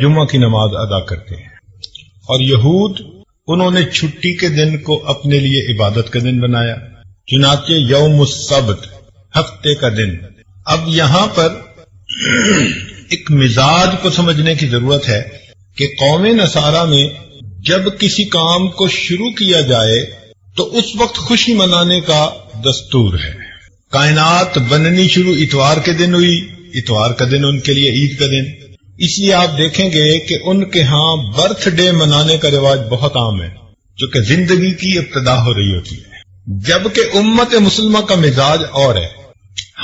جمعہ کی نماز ادا کرتے ہیں، اور یہود انہوں نے چھٹی کے دن کو اپنے لیے عبادت کا دن بنایا، چنانچہ یوم السبت ہفتے کا دن۔ اب یہاں پر ایک مزاج کو سمجھنے کی ضرورت ہے کہ قوم نصارہ میں جب کسی کام کو شروع کیا جائے تو اس وقت خوشی منانے کا دستور ہے۔ کائنات بننی شروع اتوار کے دن ہوئی، اتوار کا دن ان کے لیے عید کا دن، اس لیے آپ دیکھیں گے کہ ان کے ہاں برتھ ڈے منانے کا رواج بہت عام ہے، جو کہ زندگی کی ابتدا ہو رہی ہوتی ہے، جبکہ امت مسلمہ کا مزاج اور ہے۔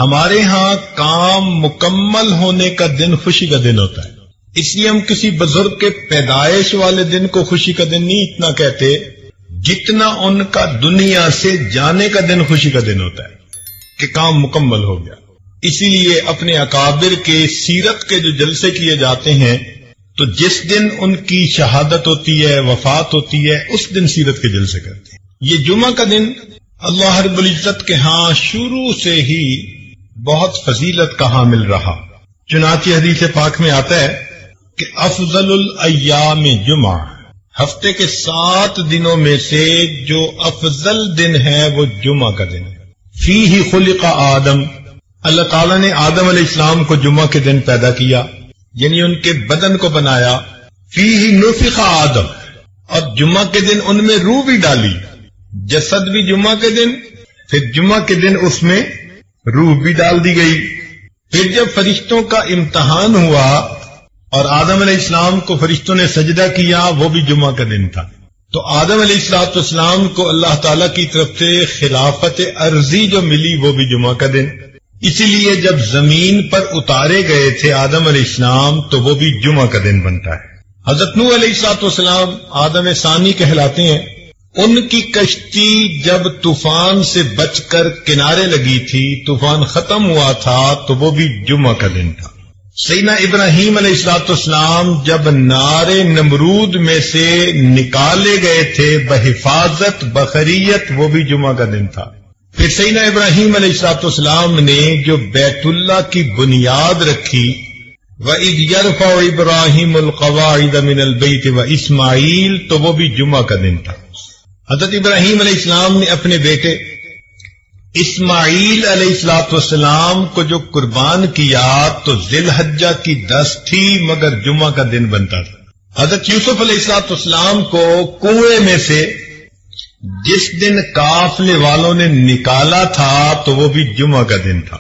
ہمارے ہاں کام مکمل ہونے کا دن خوشی کا دن ہوتا ہے، اس لیے ہم کسی بزرگ کے پیدائش والے دن کو خوشی کا دن نہیں اتنا کہتے جتنا ان کا دنیا سے جانے کا دن خوشی کا دن ہوتا ہے کہ کام مکمل ہو گیا۔ اسی لیے اپنے اکابر کے سیرت کے جو جلسے کیے جاتے ہیں تو جس دن ان کی شہادت ہوتی ہے، وفات ہوتی ہے، اس دن سیرت کے جلسے کرتے ہیں۔ یہ جمعہ کا دن اللہ رب العزت کے ہاں شروع سے ہی بہت فضیلت کا حامل رہا، چنانچہ حدیث پاک میں آتا ہے کہ افضل الایام جمعہ، ہفتے کے 7 دنوں میں سے جو افضل دن ہے وہ جمعہ کا دن ہے۔ فیہ خلق آدم، اللہ تعالیٰ نے آدم علیہ السلام کو جمعہ کے دن پیدا کیا، یعنی ان کے بدن کو بنایا۔ فیہ نفخ آدم، اور جمعہ کے دن ان میں روح بھی ڈالی، جسد بھی جمعہ کے دن، پھر جمعہ کے دن اس میں روح بھی ڈال دی گئی۔ پھر جب فرشتوں کا امتحان ہوا اور آدم علیہ السلام کو فرشتوں نے سجدہ کیا، وہ بھی جمعہ کا دن تھا، تو آدم علیہ السلام کو اللہ تعالیٰ کی طرف سے خلافت ارضی جو ملی وہ بھی جمعہ کا دن۔ اسی لیے جب زمین پر اتارے گئے تھے آدم علیہ السلام تو وہ بھی جمعہ کا دن بنتا ہے۔ حضرت نوح علیہ السلام آدم ثانی کہلاتے ہیں، ان کی کشتی جب طوفان سے بچ کر کنارے لگی تھی، طوفان ختم ہوا تھا تو وہ بھی جمعہ کا دن تھا۔ سیدنا ابراہیم علیہ السلام جب نار نمرود میں سے نکالے گئے تھے بحفاظت بخریت، وہ بھی جمعہ کا دن تھا۔ پھر سیدنا ابراہیم علیہ السلام نے جو بیت اللہ کی بنیاد رکھی، وَإِذْ يَرْفَعُ إِبْرَاهِيمُ الْقَوَاعِدَ مِنَ الْبَيْتِ وَإِسْمَاعِيلُ، تو وہ بھی جمعہ کا دن تھا۔ حضرت ابراہیم علیہ السلام نے اپنے بیٹے اسماعیل علیہ السلام کو جو قربان کیا تو ذی الحجہ کی 10 تھی، مگر جمعہ کا دن بنتا تھا۔ حضرت یوسف علیہ السلام کو کنویں میں سے جس دن قافلے والوں نے نکالا تھا تو وہ بھی جمعہ کا دن تھا۔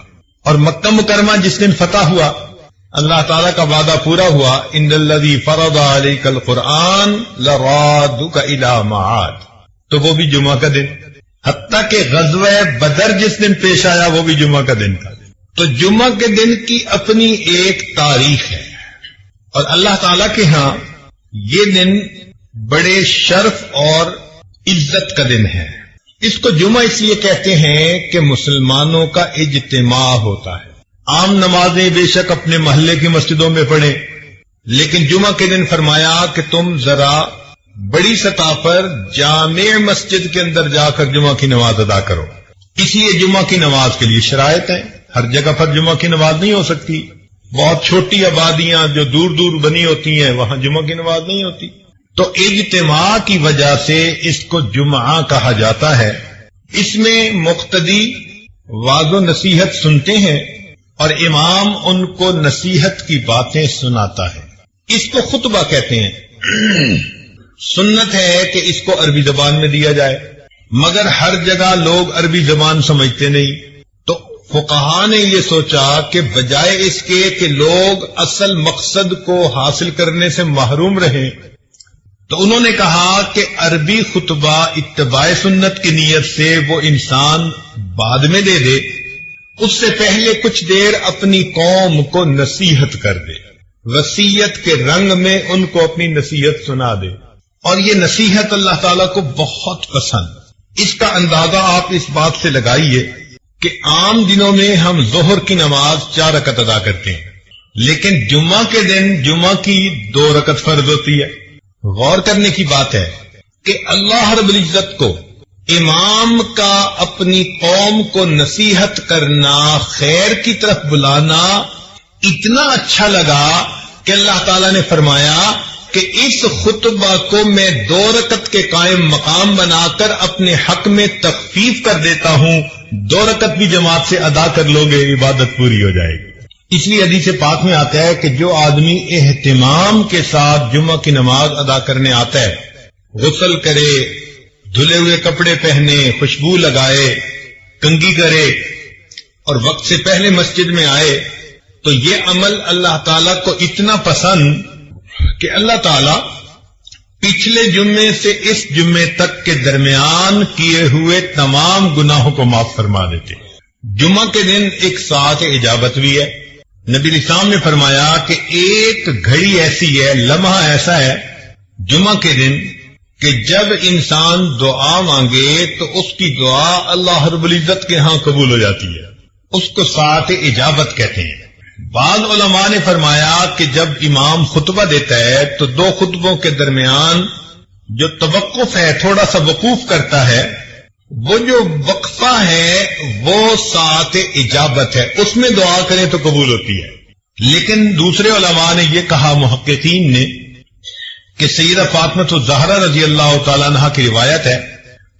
اور مکہ مکرمہ جس دن فتح ہوا، اللہ تعالیٰ کا وعدہ پورا ہوا، ان الذی فرض علیک القرآن لرادک الی معاد، تو وہ بھی جمعہ کا دن۔ حتیٰ کہ غزوہ بدر جس دن پیش آیا وہ بھی جمعہ کا دن تھا۔ تو جمعہ کے دن کی اپنی ایک تاریخ ہے، اور اللہ تعالیٰ کے ہاں یہ دن بڑے شرف اور عزت کا دن ہے۔ اس کو جمعہ اس لیے کہتے ہیں کہ مسلمانوں کا اجتماع ہوتا ہے۔ عام نمازیں بے شک اپنے محلے کی مسجدوں میں پڑھیں، لیکن جمعہ کے دن فرمایا کہ تم ذرا بڑی سطح پر جامع مسجد کے اندر جا کر جمعہ کی نماز ادا کرو۔ اس لیے جمعہ کی نماز کے لیے شرائط ہیں، ہر جگہ پر جمعہ کی نماز نہیں ہو سکتی۔ بہت چھوٹی آبادیاں جو دور دور بنی ہوتی ہیں وہاں جمعہ کی نماز نہیں ہوتی، تو اجتماع کی وجہ سے اس کو جمعہ کہا جاتا ہے۔ اس میں مقتدی وعظ و نصیحت سنتے ہیں اور امام ان کو نصیحت کی باتیں سناتا ہے، اس کو خطبہ کہتے ہیں۔ سنت ہے کہ اس کو عربی زبان میں دیا جائے، مگر ہر جگہ لوگ عربی زبان سمجھتے نہیں، تو فقہا نے یہ سوچا کہ بجائے اس کے کہ لوگ اصل مقصد کو حاصل کرنے سے محروم رہیں، تو انہوں نے کہا کہ عربی خطبہ اتباع سنت کی نیت سے وہ انسان بعد میں دے دے، اس سے پہلے کچھ دیر اپنی قوم کو نصیحت کر دے، وصیت کے رنگ میں ان کو اپنی نصیحت سنا دے۔ اور یہ نصیحت اللہ تعالیٰ کو بہت پسند۔ اس کا اندازہ آپ اس بات سے لگائیے کہ عام دنوں میں ہم ظہر کی نماز 4 رکعت ادا کرتے ہیں، لیکن جمعہ کے دن جمعہ کی 2 رکعت فرض ہوتی ہے۔ غور کرنے کی بات ہے کہ اللہ رب العزت کو امام کا اپنی قوم کو نصیحت کرنا، خیر کی طرف بلانا اتنا اچھا لگا کہ اللہ تعالیٰ نے فرمایا کہ اس خطبہ کو میں 2 رکعت کے قائم مقام بنا کر اپنے حق میں تخفیف کر دیتا ہوں، 2 رکعت بھی جماعت سے ادا کر لو گے عبادت پوری ہو جائے گی۔ اس لیے حدیث پاک میں آتا ہے کہ جو آدمی اہتمام کے ساتھ جمعہ کی نماز ادا کرنے آتا ہے، غسل کرے، دھلے ہوئے کپڑے پہنے، خوشبو لگائے، کنگھی کرے اور وقت سے پہلے مسجد میں آئے، تو یہ عمل اللہ تعالیٰ کو اتنا پسند کہ اللہ تعالیٰ پچھلے جمعے سے اس جمعے تک کے درمیان کیے ہوئے تمام گناہوں کو معاف فرما دیتے ہیں۔ جمعہ کے دن ایک ساعت اجابت بھی ہے۔ نبی اسلام نے فرمایا کہ ایک گھڑی ایسی ہے، لمحہ ایسا ہے جمعہ کے دن کہ جب انسان دعا مانگے تو اس کی دعا اللہ رب العزت کے ہاں قبول ہو جاتی ہے، اس کو ساعت اجابت کہتے ہیں۔ بعض علماء نے فرمایا کہ جب امام خطبہ دیتا ہے تو 2 خطبوں کے درمیان جو توقف ہے، تھوڑا سا وقوف کرتا ہے، وہ جو وقفہ ہے وہ ساعت اجابت ہے، اس میں دعا کریں تو قبول ہوتی ہے۔ لیکن دوسرے علماء نے یہ کہا، محققین نے، کہ سیدہ فاطمہ الزہرا رضی اللہ تعالیٰ عنہا کی روایت ہے،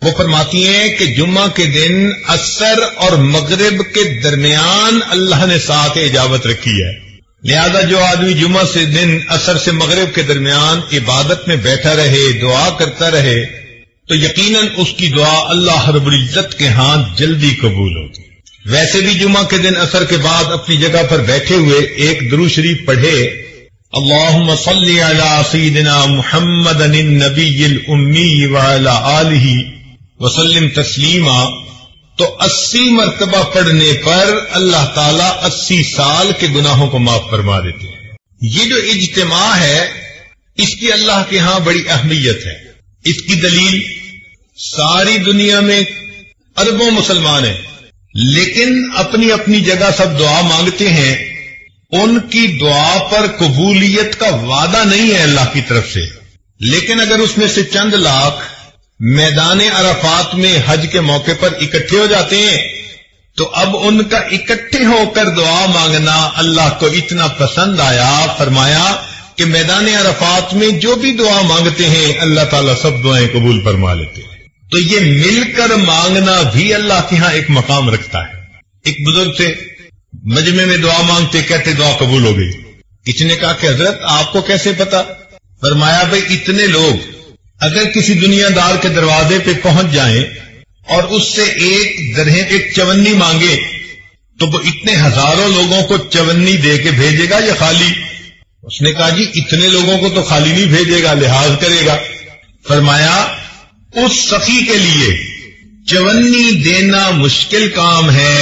وہ فرماتی ہیں کہ جمعہ کے دن عصر اور مغرب کے درمیان اللہ نے ساعت اجابت رکھی ہے، لہذا جو آدمی جمعہ سے دن عصر سے مغرب کے درمیان عبادت میں بیٹھا رہے، دعا کرتا رہے، تو یقیناً اس کی دعا اللہ رب العزت کے ہاں جلدی قبول ہوگی۔ ویسے بھی جمعہ کے دن عصر کے بعد اپنی جگہ پر بیٹھے ہوئے ایک درود شریف پڑھے، اللہم صلی علی سیدنا محمد النبی الامی وعلی آلہ وسلم تسلیما، تو 80 مرتبہ پڑھنے پر اللہ تعالیٰ 80 سال کے گناہوں کو معاف فرما دیتے ہیں۔ یہ جو اجتماع ہے اس کی اللہ کے ہاں بڑی اہمیت ہے۔ اس کی دلیل ساری دنیا میں اربوں مسلمان ہیں، لیکن اپنی اپنی جگہ سب دعا مانگتے ہیں، ان کی دعا پر قبولیت کا وعدہ نہیں ہے اللہ کی طرف سے، لیکن اگر اس میں سے چند لاکھ میدان عرفات میں حج کے موقع پر اکٹھے ہو جاتے ہیں تو اب ان کا اکٹھے ہو کر دعا مانگنا اللہ کو اتنا پسند آیا، فرمایا کہ میدان عرفات میں جو بھی دعا مانگتے ہیں اللہ تعالیٰ سب دعائیں قبول فرما لیتے ہیں۔ تو یہ مل کر مانگنا بھی اللہ کے ہاں ایک مقام رکھتا ہے۔ ایک بزرگ سے مجمع میں دعا مانگتے، کہتے دعا قبول ہو گئی۔ کسی نے کہا کہ حضرت آپ کو کیسے پتا؟ فرمایا بھئی اتنے لوگ اگر کسی دنیا دار کے دروازے پہ پہنچ جائیں اور اس سے ایک چونی مانگے تو وہ اتنے ہزاروں لوگوں کو چونی دے کے بھیجے گا یا خالی؟ اس نے کہا جی اتنے لوگوں کو تو خالی نہیں بھیجے گا، لحاظ کرے گا۔ فرمایا اس سخی کے لیے چونی دینا مشکل کام ہے،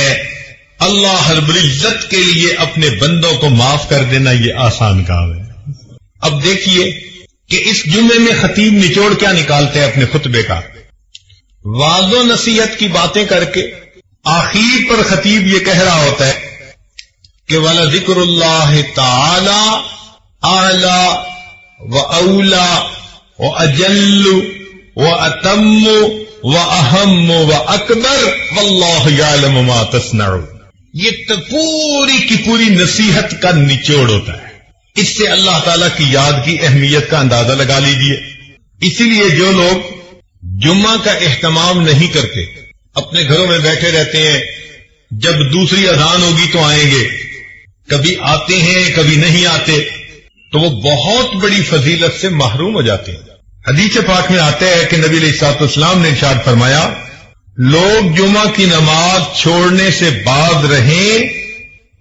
اللہ رب العزت کے لیے اپنے بندوں کو معاف کر دینا یہ آسان کام ہے۔ اب دیکھیے کہ اس جمعے میں خطیب نچوڑ کیا نکالتے ہیں اپنے خطبے کا، وعظ و نصیحت کی باتیں کر کے آخر پر خطیب یہ کہہ رہا ہوتا ہے کہ وَلَذِكْرُ اللَّهِ تَعَالَى أَعْلَى وَأَوْلَى وَأَجَلُّ وَأَتَمُّ وَأَهَمُّ وَأَكْبَرُ وَاللَّهُ يَعْلَمُ مَا تَصْنَعُونَ۔ یہ پوری کی پوری نصیحت کا نچوڑ ہوتا ہے۔ اس سے اللہ تعالیٰ کی یاد کی اہمیت کا اندازہ لگا لیجئے۔ اسی لیے جو لوگ جمعہ کا اہتمام نہیں کرتے، اپنے گھروں میں بیٹھے رہتے ہیں، جب دوسری اذان ہوگی تو آئیں گے، کبھی آتے ہیں کبھی نہیں آتے، تو وہ بہت بڑی فضیلت سے محروم ہو جاتے ہیں۔ حدیث پاک میں آتا ہے کہ نبی علیہ الصلوۃ والسلام نے ارشاد فرمایا، لوگ جمعہ کی نماز چھوڑنے سے باز رہیں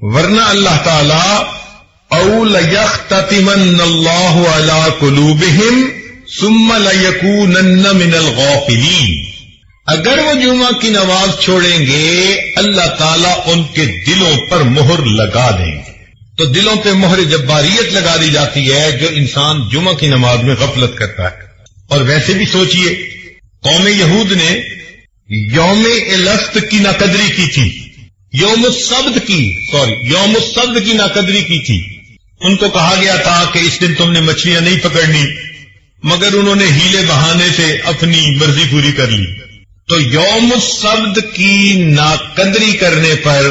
ورنہ اللہ تعالیٰ او لَيَخْتَتِمَنَّ اللَّهُ عَلَىٰ قُلُوبِهِمْ ثُمَّ لَيَكُونَنَّ مِنَ الْغَافِلِينَ، اگر وہ جمعہ کی نماز چھوڑیں گے اللہ تعالیٰ ان کے دلوں پر مہر لگا دیں گے۔ تو دلوں پہ مہر جباریت لگا دی جاتی ہے جو انسان جمعہ کی نماز میں غفلت کرتا ہے۔ اور ویسے بھی سوچئے، قوم یہود نے یوم الست کی ناقدری کی تھی، یوم السبت کی ناقدری کی تھی۔ ان کو کہا گیا تھا کہ اس دن تم نے مچھلیاں نہیں پکڑنی، مگر انہوں نے ہیلے بہانے سے اپنی مرضی پوری کر لی۔ تو یوم السبت کی ناقدری کرنے پر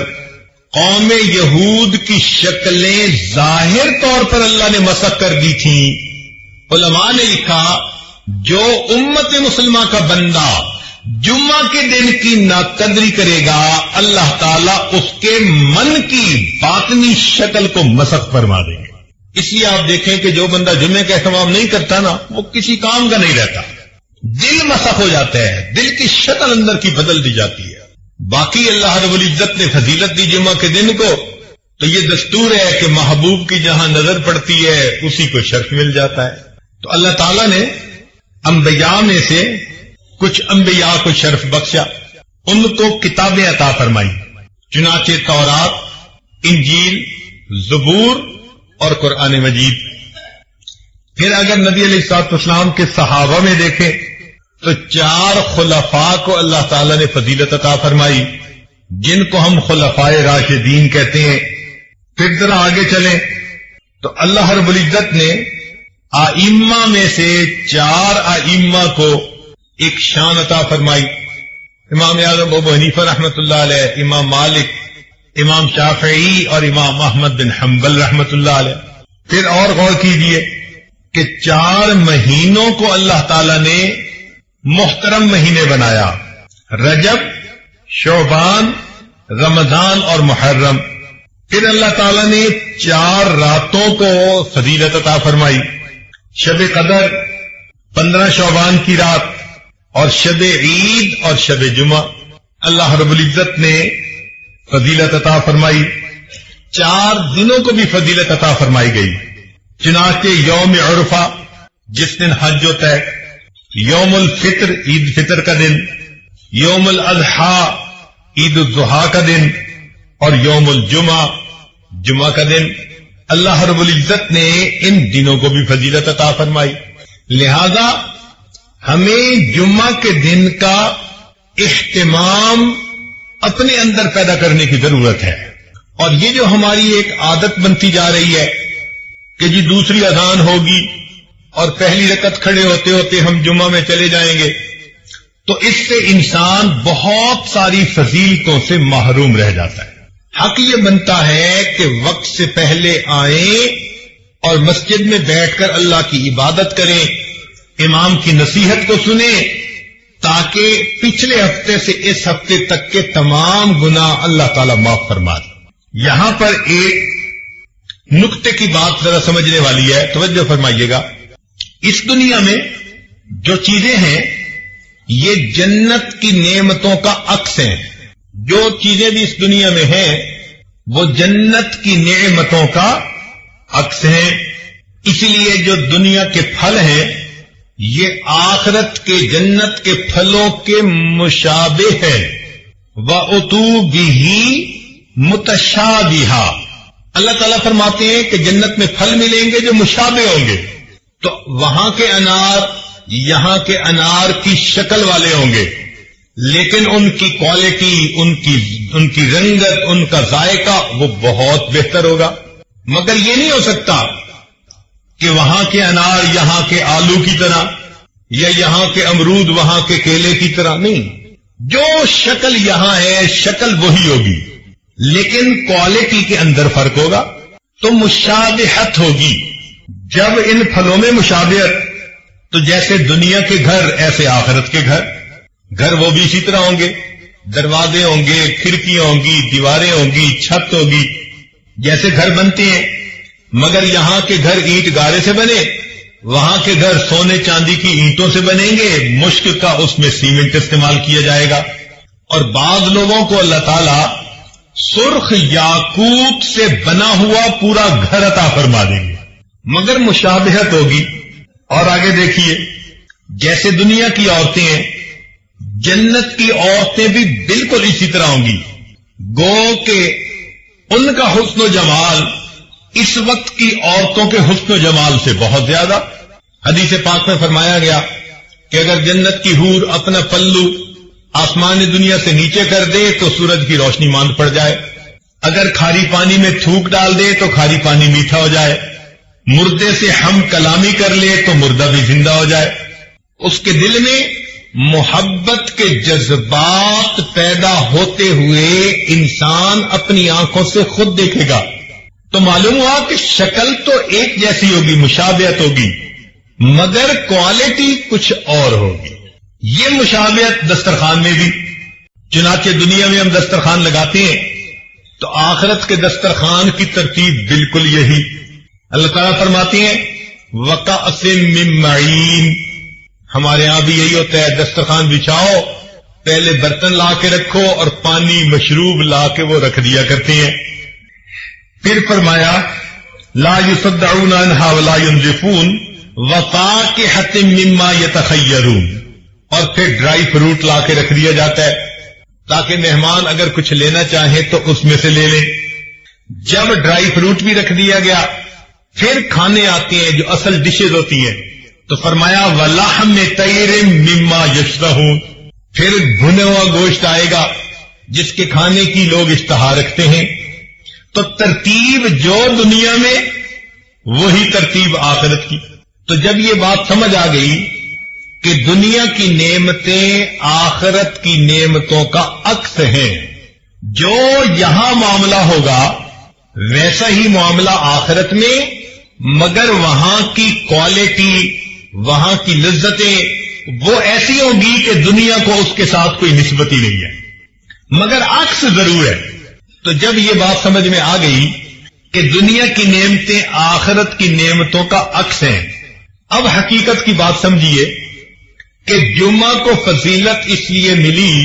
قوم یہود کی شکلیں ظاہر طور پر اللہ نے مسخ کر دی تھیں. علماء نے لکھا جو امت مسلمہ کا بندہ جمعہ کے دن کی ناقدری کرے گا اللہ تعالیٰ اس کے من کی باطنی شکل کو مسخ فرما دیں گے. اس لیے آپ دیکھیں کہ جو بندہ جمعے کا اہتمام نہیں کرتا نا وہ کسی کام کا نہیں رہتا. دل مسخ ہو جاتا ہے, دل کی شکل اندر کی بدل دی جاتی ہے. باقی اللہ رب العزت نے فضیلت دی جمعہ کے دن کو, تو یہ دستور ہے کہ محبوب کی جہاں نظر پڑتی ہے اسی کو شرف مل جاتا ہے. تو اللہ تعالیٰ نے انبیاء میں سے کچھ انبیاء کو شرف بخشا, ان کو کتابیں عطا فرمائی, چنانچہ تورات, انجیل, زبور اور قرآن مجید. پھر اگر نبی علیہ الصلوۃ والسلام کے صحابہ میں دیکھیں تو 4 خلفاء کو اللہ تعالیٰ نے فضیلت عطا فرمائی, جن کو ہم خلفائے راشدین کہتے ہیں. پھر ذرا آگے چلیں تو اللہ رب العزت نے ائمہ میں سے 4 ائمہ کو ایک شان عطا فرمائی. امام اعظم ابو حنیفہ رحمۃ اللہ علیہ, امام مالک, امام شافعی اور امام احمد بن حنبل رحمۃ اللہ علیہ. پھر اور غور کیجئے کہ 4 مہینوں کو اللہ تعالی نے محترم مہینے بنایا, رجب, شعبان, رمضان اور محرم. پھر اللہ تعالی نے 4 راتوں کو فضیلت عطا فرمائی, شب قدر, 15 شعبان کی رات, اور شب عید اور شب جمعہ. اللہ رب العزت نے فضیلت عطا فرمائی. 4 دنوں کو بھی فضیلت عطا فرمائی گئی, چنانچہ یوم عرفہ جس دن حج ہوتا ہے, یوم الفطر عید فطر کا دن, یوم الاضحیٰ عید الضحیٰ کا دن, اور یوم الجمعہ جمعہ کا دن. اللہ رب العزت نے ان دنوں کو بھی فضیلت عطا فرمائی. لہذا ہمیں جمعہ کے دن کا اہتمام اپنے اندر پیدا کرنے کی ضرورت ہے. اور یہ جو ہماری ایک عادت بنتی جا رہی ہے کہ جی دوسری اذان ہوگی اور پہلی رکعت کھڑے ہوتے ہوتے ہم جمعہ میں چلے جائیں گے, تو اس سے انسان بہت ساری فضیلتوں سے محروم رہ جاتا ہے. حق یہ بنتا ہے کہ وقت سے پہلے آئیں اور مسجد میں بیٹھ کر اللہ کی عبادت کریں, امام کی نصیحت کو سنیں, تاکہ پچھلے ہفتے سے اس ہفتے تک کے تمام گناہ اللہ تعالیٰ معاف فرما دے. یہاں پر ایک نقطے کی بات ذرا سمجھنے والی ہے, توجہ فرمائیے گا. اس دنیا میں جو چیزیں ہیں یہ جنت کی نعمتوں کا عکس ہیں. جو چیزیں بھی اس دنیا میں ہیں وہ جنت کی نعمتوں کا عکس ہیں. اسی لیے جو دنیا کے پھل ہیں یہ آخرت کے جنت کے پھلوں کے مشابہ ہے. وَأُتُوا بِهِ مُتَشَابِهًا. اللہ تعالیٰ فرماتے ہیں کہ جنت میں پھل ملیں گے جو مشابہ ہوں گے, تو وہاں کے انار یہاں کے انار کی شکل والے ہوں گے, لیکن ان کی کوالٹی, ان کی رنگت, ان کا ذائقہ وہ بہت بہتر ہوگا. مگر یہ نہیں ہو سکتا کہ وہاں کے انار یہاں کے آلو کی طرح یا یہاں کے امرود وہاں کے کیلے کی طرح. نہیں, جو شکل یہاں ہے شکل وہی ہوگی, لیکن کوالٹی کے اندر فرق ہوگا. تو مشابہت ہوگی. جب ان پھلوں میں مشابہت, تو جیسے دنیا کے گھر ایسے آخرت کے گھر وہ بھی اسی طرح ہوں گے. دروازے ہوں گے, کھڑکیاں ہوں گی, دیواریں ہوں گی, چھت ہوگی, جیسے گھر بنتے ہیں. مگر یہاں کے گھر اینٹ گارے سے بنے, وہاں کے گھر سونے چاندی کی اینٹوں سے بنیں گے, مشک کا اس میں سیمنٹ استعمال کیا جائے گا. اور بعض لوگوں کو اللہ تعالیٰ سرخ یاقوت سے بنا ہوا پورا گھر عطا فرما دیں گے, مگر مشابہت ہوگی. اور آگے دیکھیے, جیسے دنیا کی عورتیں ہیں جنت کی عورتیں بھی بالکل اسی طرح ہوں گی. گو کہ ان کا حسن و جمال اس وقت کی عورتوں کے حسن و جمال سے بہت زیادہ. حدیث پاک میں فرمایا گیا کہ اگر جنت کی حور اپنا پلو آسمان دنیا سے نیچے کر دے تو سورج کی روشنی ماند پڑ جائے, اگر کھاری پانی میں تھوک ڈال دے تو کھاری پانی میٹھا ہو جائے, مردے سے ہم کلامی کر لے تو مردہ بھی زندہ ہو جائے. اس کے دل میں محبت کے جذبات پیدا ہوتے ہوئے انسان اپنی آنکھوں سے خود دیکھے گا تو معلوم ہوا کہ شکل تو ایک جیسی ہوگی، مشابہت ہوگی، مگر کوالٹی کچھ اور ہوگی۔ یہ مشابہت دسترخوان میں بھی، چنانچہ دنیا میں ہم دسترخوان لگاتے ہیں تو آخرت کے دسترخوان کی ترتیب بالکل یہی۔ اللہ تعالیٰ فرماتے ہیں وَكَأْسٍ مِّن مَّعِينٍ، ہمارے ہاں بھی یہی ہوتا ہے، دسترخوان بچھاؤ، پہلے برتن لا کے رکھو اور پانی مشروب لا کے وہ رکھ دیا کرتے ہیں۔ پھر فرمایا لا يصدعون عنها ولا ينزفون وفاكهة مما يتخيرون، اور پھر ڈرائی فروٹ لا کے رکھ دیا جاتا ہے تاکہ مہمان اگر کچھ لینا چاہیں تو اس میں سے لے لیں۔ جب ڈرائی فروٹ بھی رکھ دیا گیا پھر کھانے آتے ہیں جو اصل ڈشز ہوتی ہیں تو فرمایا وَلَحْمِ طَيْرٍ مِّمَّا يَشْتَهُونَ، پھر بھنا ہوا گوشت آئے گا جس کے کھانے کی لوگ اشتہا رکھتے ہیں۔ تو ترتیب جو دنیا میں وہی ترتیب آخرت کی۔ تو جب یہ بات سمجھ آ گئی کہ دنیا کی نعمتیں آخرت کی نعمتوں کا عکس ہیں، جو یہاں معاملہ ہوگا ویسا ہی معاملہ آخرت میں، مگر وہاں کی کوالٹی، وہاں کی لذتیں وہ ایسی ہوگی کہ دنیا کو اس کے ساتھ کوئی نسبت ہی نہیں ہے، مگر عکس ضرور ہے۔ تو جب یہ بات سمجھ میں آ گئی کہ دنیا کی نعمتیں آخرت کی نعمتوں کا عکس ہیں، اب حقیقت کی بات سمجھیے کہ جمعہ کو فضیلت اس لیے ملی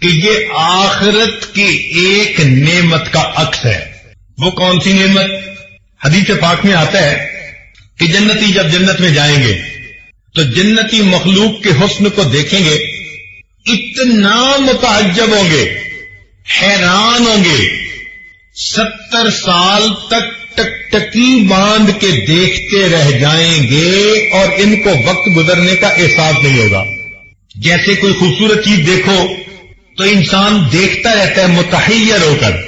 کہ یہ آخرت کی ایک نعمت کا عکس ہے۔ وہ کون سی نعمت؟ حدیث پاک میں آتا ہے کہ جنتی جب جنت میں جائیں گے تو جنتی مخلوق کے حسن کو دیکھیں گے، اتنا متعجب ہوں گے، حیران ہوں گے، 70 سال تک ٹکٹکی باندھ کے دیکھتے رہ جائیں گے اور ان کو وقت گزرنے کا احساس نہیں ہوگا۔ جیسے کوئی خوبصورت چیز دیکھو تو انسان دیکھتا رہتا ہے متحیر ہو کر،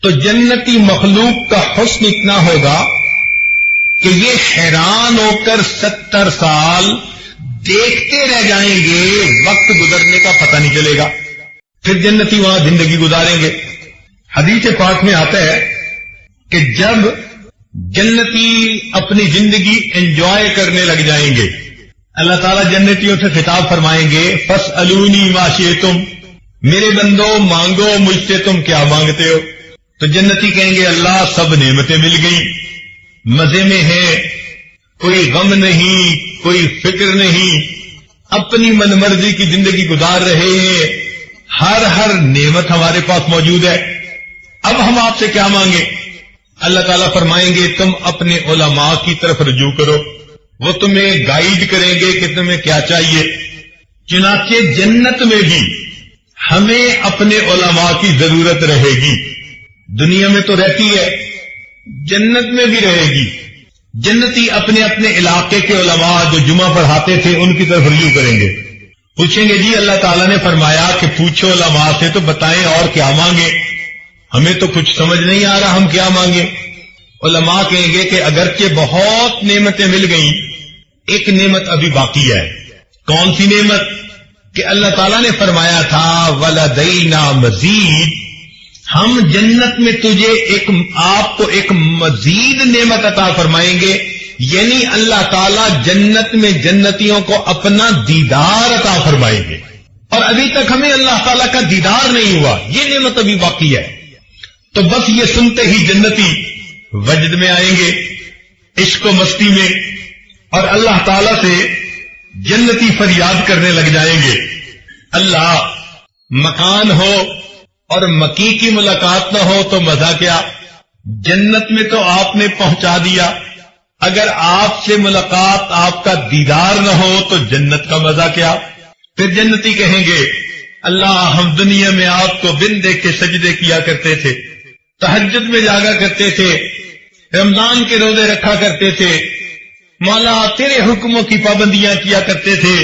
تو جنتی مخلوق کا حسن اتنا ہوگا کہ یہ حیران ہو کر 70 سال دیکھتے رہ جائیں گے، وقت گزرنے کا پتہ نہیں چلے گا۔ پھر جنتی وہاں زندگی گزاریں گے۔ حدیث پاک میں آتا ہے کہ جب جنتی اپنی زندگی انجوائے کرنے لگ جائیں گے، اللہ تعالیٰ جنتیوں سے خطاب فرمائیں گے فَاسْأَلُونِي مَا شِئْتُمْ، میرے بندو مانگو مجھ سے تم کیا مانگتے ہو۔ تو جنتی کہیں گے اللہ سب نعمتیں مل گئی، مزے میں ہے، کوئی غم نہیں، کوئی فکر نہیں، اپنی من مرضی کی زندگی گزار رہے ہیں، ہر نعمت ہمارے پاس موجود ہے، اب ہم آپ سے کیا مانگیں؟ اللہ تعالیٰ فرمائیں گے تم اپنے علماء کی طرف رجوع کرو، وہ تمہیں گائیڈ کریں گے کہ تمہیں کیا چاہیے۔ چنانچہ جنت میں بھی ہمیں اپنے علماء کی ضرورت رہے گی، دنیا میں تو رہتی ہے، جنت میں بھی رہے گی۔ جنتی اپنے اپنے علاقے کے علماء جو جمعہ پڑھاتے تھے ان کی طرف رجوع کریں گے، پوچھیں گے جی اللہ تعالیٰ نے فرمایا کہ پوچھو علماء سے تو بتائیں اور کیا مانگے، ہمیں تو کچھ سمجھ نہیں آ رہا ہم کیا مانگیں۔ علماء کہیں گے کہ اگرچہ بہت نعمتیں مل گئیں، ایک نعمت ابھی باقی ہے۔ کون سی نعمت؟ کہ اللہ تعالیٰ نے فرمایا تھا وَلَدَيْنَا مَزِيدٌ، ہم جنت میں تجھے آپ کو ایک مزید نعمت عطا فرمائیں گے، یعنی اللہ تعالیٰ جنت میں جنتیوں کو اپنا دیدار عطا فرمائیں گے، اور ابھی تک ہمیں اللہ تعالیٰ کا دیدار نہیں ہوا، یہ نعمت ابھی باقی ہے۔ تو بس یہ سنتے ہی جنتی وجد میں آئیں گے، عشق و مستی میں، اور اللہ تعالیٰ سے جنتی فریاد کرنے لگ جائیں گے اللہ مکان ہو اور مکی کی ملاقات نہ ہو تو مزہ کیا، جنت میں تو آپ نے پہنچا دیا، اگر آپ سے ملاقات آپ کا دیدار نہ ہو تو جنت کا مزہ کیا۔ پھر جنتی کہیں گے اللہ ہم دنیا میں آپ کو بن دیکھ کے سجدے کیا کرتے تھے، تہجد میں جاگا کرتے تھے، رمضان کے روزے رکھا کرتے تھے، مولا تیرے حکموں کی پابندیاں کیا کرتے تھے،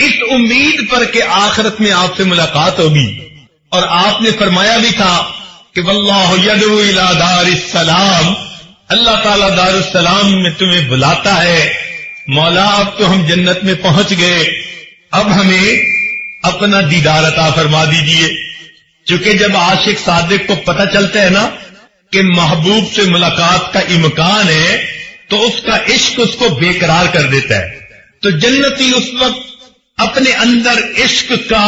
اس امید پر کہ آخرت میں آپ سے ملاقات ہوگی، اور آپ نے فرمایا بھی تھا کہ واللہ یدعو الی دار السلام، اللہ تعالیٰ دار السلام میں تمہیں بلاتا ہے، مولا اب تو ہم جنت میں پہنچ گئے، اب ہمیں اپنا دیدار عطا فرما دیجئے، چونکہ جب عاشق صادق کو پتہ چلتا ہے نا کہ محبوب سے ملاقات کا امکان ہے تو اس کا عشق اس کو بے قرار کر دیتا ہے. تو جنتی اس وقت اپنے اندر عشق کا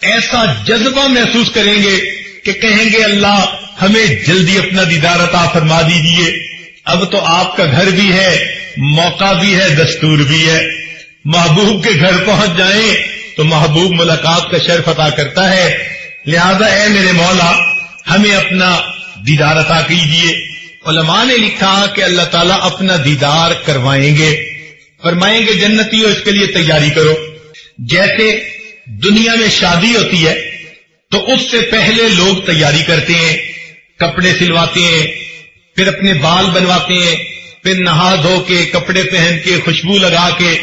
ایسا جذبہ محسوس کریں گے کہ کہیں گے اللہ ہمیں جلدی اپنا دیدار عطا فرما دیجیے. اب تو آپ کا گھر بھی ہے، موقع بھی ہے، دستور بھی ہے. محبوب کے گھر پہنچ جائیں تو محبوب ملاقات کا شرف عطا کرتا ہے. لہذا اے میرے مولا ہمیں اپنا دیدار عطا کیجیے. علماء نے لکھا کہ اللہ تعالیٰ اپنا دیدار کروائیں گے، فرمائیں گے جنتیوں اس کے لیے تیاری کرو. جیسے دنیا میں شادی ہوتی ہے تو اس سے پہلے لوگ تیاری کرتے ہیں، کپڑے سلواتے ہیں، پھر اپنے بال بنواتے ہیں، پھر نہا دھو کے کپڑے پہن کے خوشبو لگا کے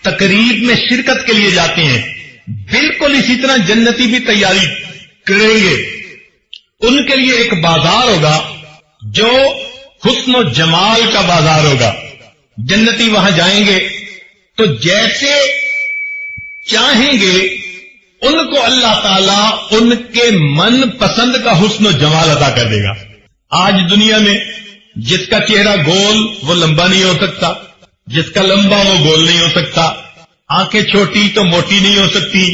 تقریب میں شرکت کے لیے جاتے ہیں. بالکل اسی طرح جنتی بھی تیاری کریں گے. ان کے لیے ایک بازار ہوگا جو حسن و جمال کا بازار ہوگا. جنتی وہاں جائیں گے تو جیسے چاہیں گے ان کو اللہ تعالیٰ ان کے من پسند کا حسن و جمال عطا کر دے گا. آج دنیا میں جس کا چہرہ گول وہ لمبا نہیں ہو سکتا، جس کا لمبا وہ گول نہیں ہو سکتا، آنکھیں چھوٹی تو موٹی نہیں ہو سکتی،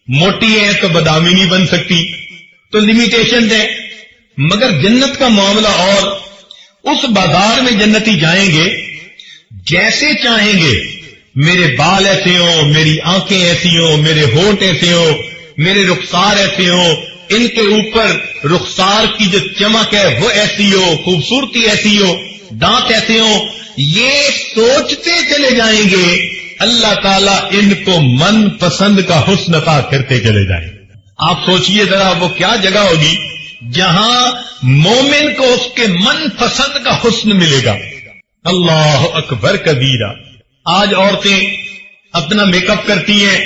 موٹی ہے تو بادامی نہیں بن سکتی. تو لمیٹیشن ہے. مگر جنت کا معاملہ اور اس بازار میں جنتی جائیں گے جیسے چاہیں گے. میرے بال ایسے ہوں، میری آنکھیں ایسی ہوں، میرے ہونٹ ایسے ہوں، میرے رخسار ایسے ہوں، ان کے اوپر رخسار کی جو چمک ہے وہ ایسی ہو، خوبصورتی ایسی ہو، دانت ایسے ہوں. یہ سوچتے چلے جائیں گے اللہ تعالیٰ ان کو من پسند کا حسن عطا کرتے چلے جائیں. آپ سوچئے ذرا وہ کیا جگہ ہوگی جہاں مومن کو اس کے من پسند کا حسن ملے گا. اللہ اکبر کبیرہ. آج عورتیں اپنا میک اپ کرتی ہیں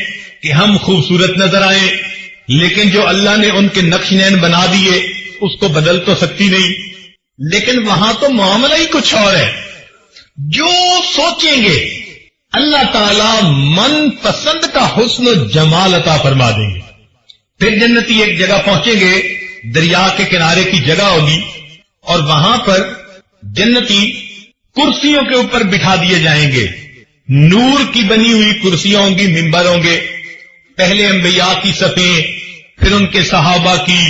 کہ ہم خوبصورت نظر آئیں، لیکن جو اللہ نے ان کے نقش نین بنا دیے اس کو بدل تو سکتی نہیں. لیکن وہاں تو معاملہ ہی کچھ اور ہے. جو سوچیں گے اللہ تعالیٰ من پسند کا حسن و جمال عطا فرما دیں گے. پھر جنتی ایک جگہ پہنچیں گے، دریا کے کنارے کی جگہ ہوگی، اور وہاں پر جنتی کرسیوں کے اوپر بٹھا دیے جائیں گے. نور کی بنی ہوئی کرسیاں ہوں گی، ممبر ہوں گے. پہلے انبیاء کی صفیں، پھر ان کے صحابہ کی،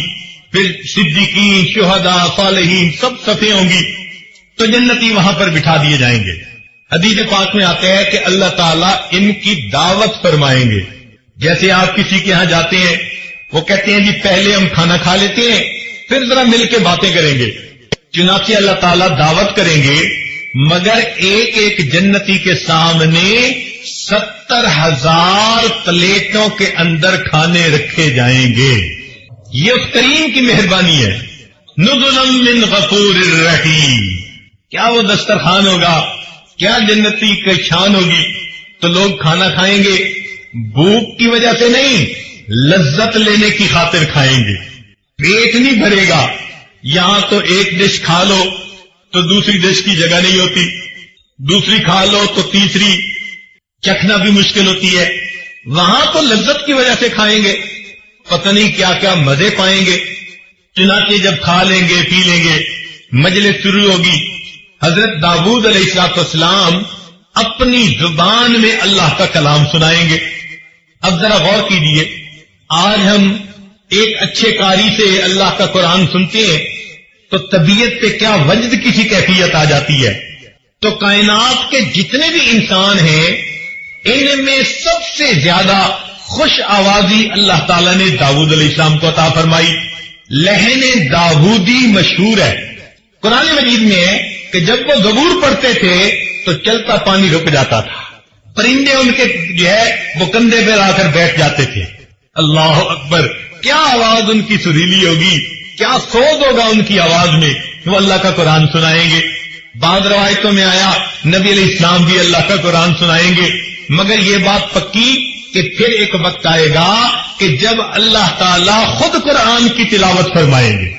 پھر صدیقین، شہداء، صالحین، سب صفیں ہوں گی. تو جنتی وہاں پر بٹھا دیے جائیں گے. حدیث پاک میں آتا ہے کہ اللہ تعالیٰ ان کی دعوت فرمائیں گے. جیسے آپ کسی کے ہاں جاتے ہیں، وہ کہتے ہیں جی پہلے ہم کھانا کھا لیتے ہیں پھر ذرا مل کے باتیں کریں گے. چنانچہ اللہ تعالیٰ دعوت کریں گے، مگر ایک ایک جنتی کے سامنے 70,000 پلیٹوں کے اندر کھانے رکھے جائیں گے. یہ اس کریم کی مہربانی ہے. نزلا من غفور الرحیم. کیا وہ دسترخوان ہوگا، کیا جنتی کی شان ہوگی. تو لوگ کھانا کھائیں گے بھوک کی وجہ سے نہیں، لذت لینے کی خاطر کھائیں گے. پیٹ نہیں بھرے گا. یہاں تو ایک ڈش کھا لو تو دوسری ڈش کی جگہ نہیں ہوتی، دوسری کھا لو تو تیسری چکھنا بھی مشکل ہوتی ہے. وہاں تو لذت کی وجہ سے کھائیں گے، پتہ نہیں کیا کیا مزے پائیں گے. چنانچہ جب کھا لیں گے پی لیں گے، مجلس شروع ہوگی. حضرت داؤد علیہ السلام اپنی زبان میں اللہ کا کلام سنائیں گے. اب ذرا غور کیجیے، آج ہم ایک اچھے قاری سے اللہ کا قرآن سنتے ہیں تو طبیعت پہ کیا وجد کی سی کیفیت آ جاتی ہے. تو کائنات کے جتنے بھی انسان ہیں ان میں سب سے زیادہ خوش آوازی اللہ تعالیٰ نے داؤد علیہ السلام کو عطا فرمائی. لہن داؤدی مشہور ہے. قرآن مجید میں ہے کہ جب وہ زبور پڑھتے تھے تو چلتا پانی رک جاتا تھا، پرندے ان کے جو ہے وہ کندھے پہ آ کر بیٹھ جاتے تھے. اللہ اکبر، کیا آواز ان کی سریلی ہوگی، کیا سوز ہوگا ان کی آواز میں. وہ اللہ کا قرآن سنائیں گے. بعض روایتوں میں آیا نبی علیہ السلام بھی اللہ کا قرآن سنائیں گے. مگر یہ بات پکی کہ پھر ایک وقت آئے گا کہ جب اللہ تعالیٰ خود قرآن کی تلاوت فرمائیں گے،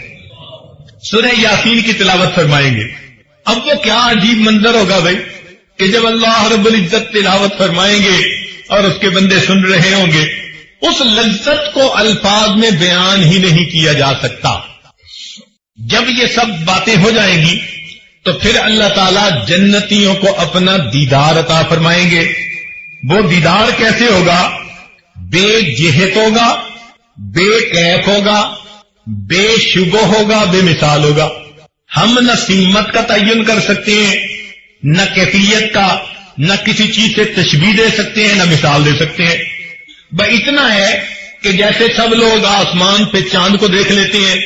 سورہ یاسین کی تلاوت فرمائیں گے. اب وہ کیا عجیب منظر ہوگا بھائی کہ جب اللہ رب العزت تلاوت فرمائیں گے اور اس کے بندے سن رہے ہوں گے، اس لذت کو الفاظ میں بیان ہی نہیں کیا جا سکتا۔ جب یہ سب باتیں ہو جائیں گی تو پھر اللہ تعالیٰ جنتیوں کو اپنا دیدار عطا فرمائیں گے۔ وہ دیدار کیسے ہوگا؟ بے جہت ہوگا، بے کیف ہوگا، بے شبہ ہوگا، بے مثال ہوگا۔ ہم نہ سمت کا تعین کر سکتے ہیں، نہ کیفیت کا، نہ کسی چیز سے تشبیہ دے سکتے ہیں، نہ مثال دے سکتے ہیں۔ بس اتنا ہے کہ جیسے سب لوگ آسمان پہ چاند کو دیکھ لیتے ہیں،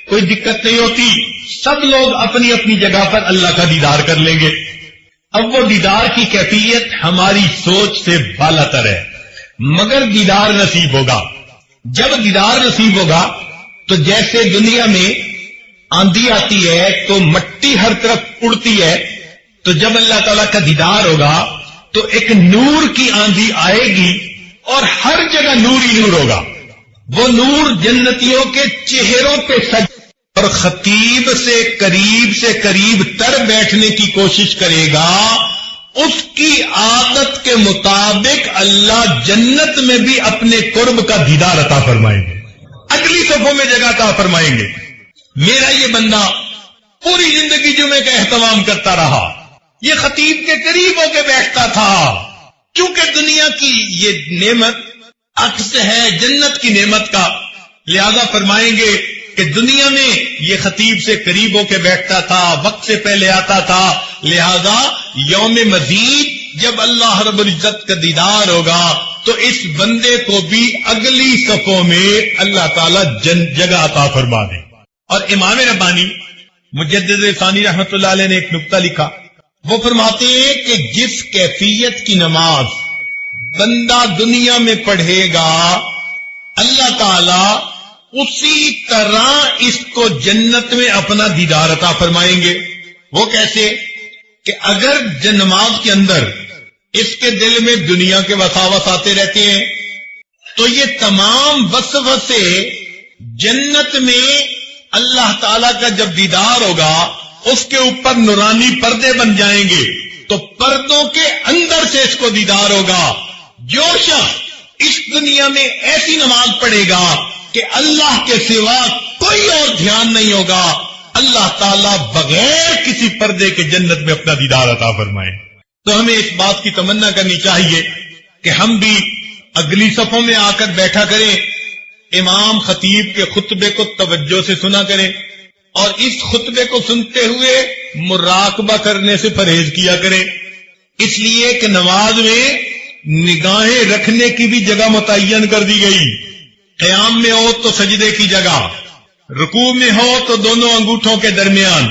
کوئی دقت نہیں ہوتی، سب لوگ اپنی اپنی جگہ پر اللہ کا دیدار کر لیں گے۔ اب وہ دیدار کی کیفیت ہماری سوچ سے بالا تر ہے، مگر دیدار نصیب ہوگا۔ جب دیدار نصیب ہوگا تو جیسے دنیا میں آندھی آتی ہے تو مٹی ہر طرف اڑتی ہے، تو جب اللہ تعالیٰ کا دیدار ہوگا تو ایک نور کی آندھی آئے گی اور ہر جگہ نور ہی نور ہوگا۔ وہ نور جنتیوں کے چہروں پہ سج اور خطیب سے قریب تر بیٹھنے کی کوشش کرے گا، اس کی عادت کے مطابق اللہ جنت میں بھی اپنے قرب کا دیدار عطا فرمائیں گے، اگلی صفوں میں جگہ عطا فرمائیں گے۔ میرا یہ بندہ پوری زندگی جمعے کا اہتمام کرتا رہا، یہ خطیب کے قریب ہو کے بیٹھتا تھا، چونکہ دنیا کی یہ نعمت عکس ہے جنت کی نعمت کا، لہذا فرمائیں گے کہ دنیا میں یہ خطیب سے قریب ہو کے بیٹھتا تھا، وقت سے پہلے آتا تھا، لہذا یوم مزید جب اللہ رب العزت کا دیدار ہوگا تو اس بندے کو بھی اگلی صفوں میں اللہ تعالیٰ جگہ عطا فرما دے۔ اور امام ربانی مجدد ثانی رحمت اللہ علیہ نے ایک نقطہ لکھا، وہ فرماتے ہیں کہ جس کیفیت کی نماز بندہ دنیا میں پڑھے گا، اللہ تعالیٰ اسی طرح اس کو جنت میں اپنا دیدار عطا فرمائیں گے۔ وہ کیسے؟ کہ اگر نماز کے اندر اس کے دل میں دنیا کے وساوس آتے رہتے ہیں تو یہ تمام وسوسے جنت میں اللہ تعالیٰ کا جب دیدار ہوگا اس کے اوپر نورانی پردے بن جائیں گے، تو پردوں کے اندر سے اس کو دیدار ہوگا۔ جو شخص اس دنیا میں ایسی نماز پڑھے گا کہ اللہ کے سوا کوئی اور دھیان نہیں ہوگا، اللہ تعالیٰ بغیر کسی پردے کے جنت میں اپنا دیدار عطا فرمائے۔ تو ہمیں اس بات کی تمنا کرنی چاہیے کہ ہم بھی اگلی صفوں میں آ کر بیٹھا کریں، امام خطیب کے خطبے کو توجہ سے سنا کریں، اور اس خطبے کو سنتے ہوئے مراقبہ کرنے سے پرہیز کیا کریں، اس لیے کہ نماز میں نگاہیں رکھنے کی بھی جگہ متعین کر دی گئی۔ قیام میں ہو تو سجدے کی جگہ، رکوع میں ہو تو دونوں انگوٹھوں کے درمیان،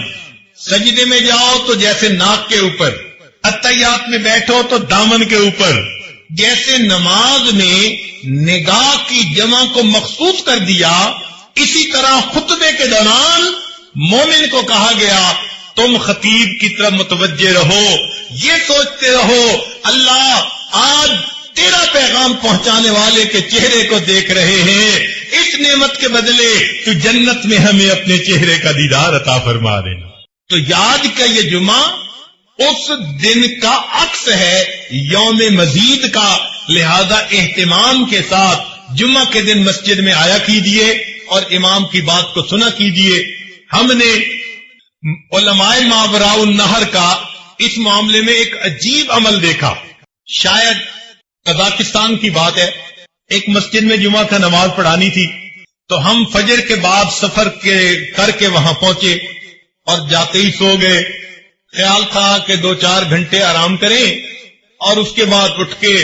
سجدے میں جاؤ تو جیسے ناک کے اوپر، اتحیات میں بیٹھو تو دامن کے اوپر۔ جیسے نماز میں نگاہ کی جمع کو مخصوص کر دیا، اسی طرح خطبے کے دوران مومن کو کہا گیا تم خطیب کی طرف متوجہ رہو، یہ سوچتے رہو اللہ آج تیرا پیغام پہنچانے والے کے چہرے کو دیکھ رہے ہیں، اس نعمت کے بدلے تو جنت میں ہمیں اپنے چہرے کا دیدار عطا فرما دینا۔ تو آج کا یہ جمعہ اس دن کا عکس ہے، یوم مزید کا، لہذا اہتمام کے ساتھ جمعہ کے دن مسجد میں آیا کیجیے اور امام کی بات کو سنا کیجیے۔ ہم نے علماء ماوراء النہر کا اس معاملے میں ایک عجیب عمل دیکھا، شاید قزاقستان کی بات ہے۔ ایک مسجد میں جمعہ کا نماز پڑھانی تھی، تو ہم فجر کے بعد سفر کر کے وہاں پہنچے اور جاتے ہی سو گئے۔ خیال تھا کہ 2-4 گھنٹے آرام کریں اور اس کے بعد اٹھ کے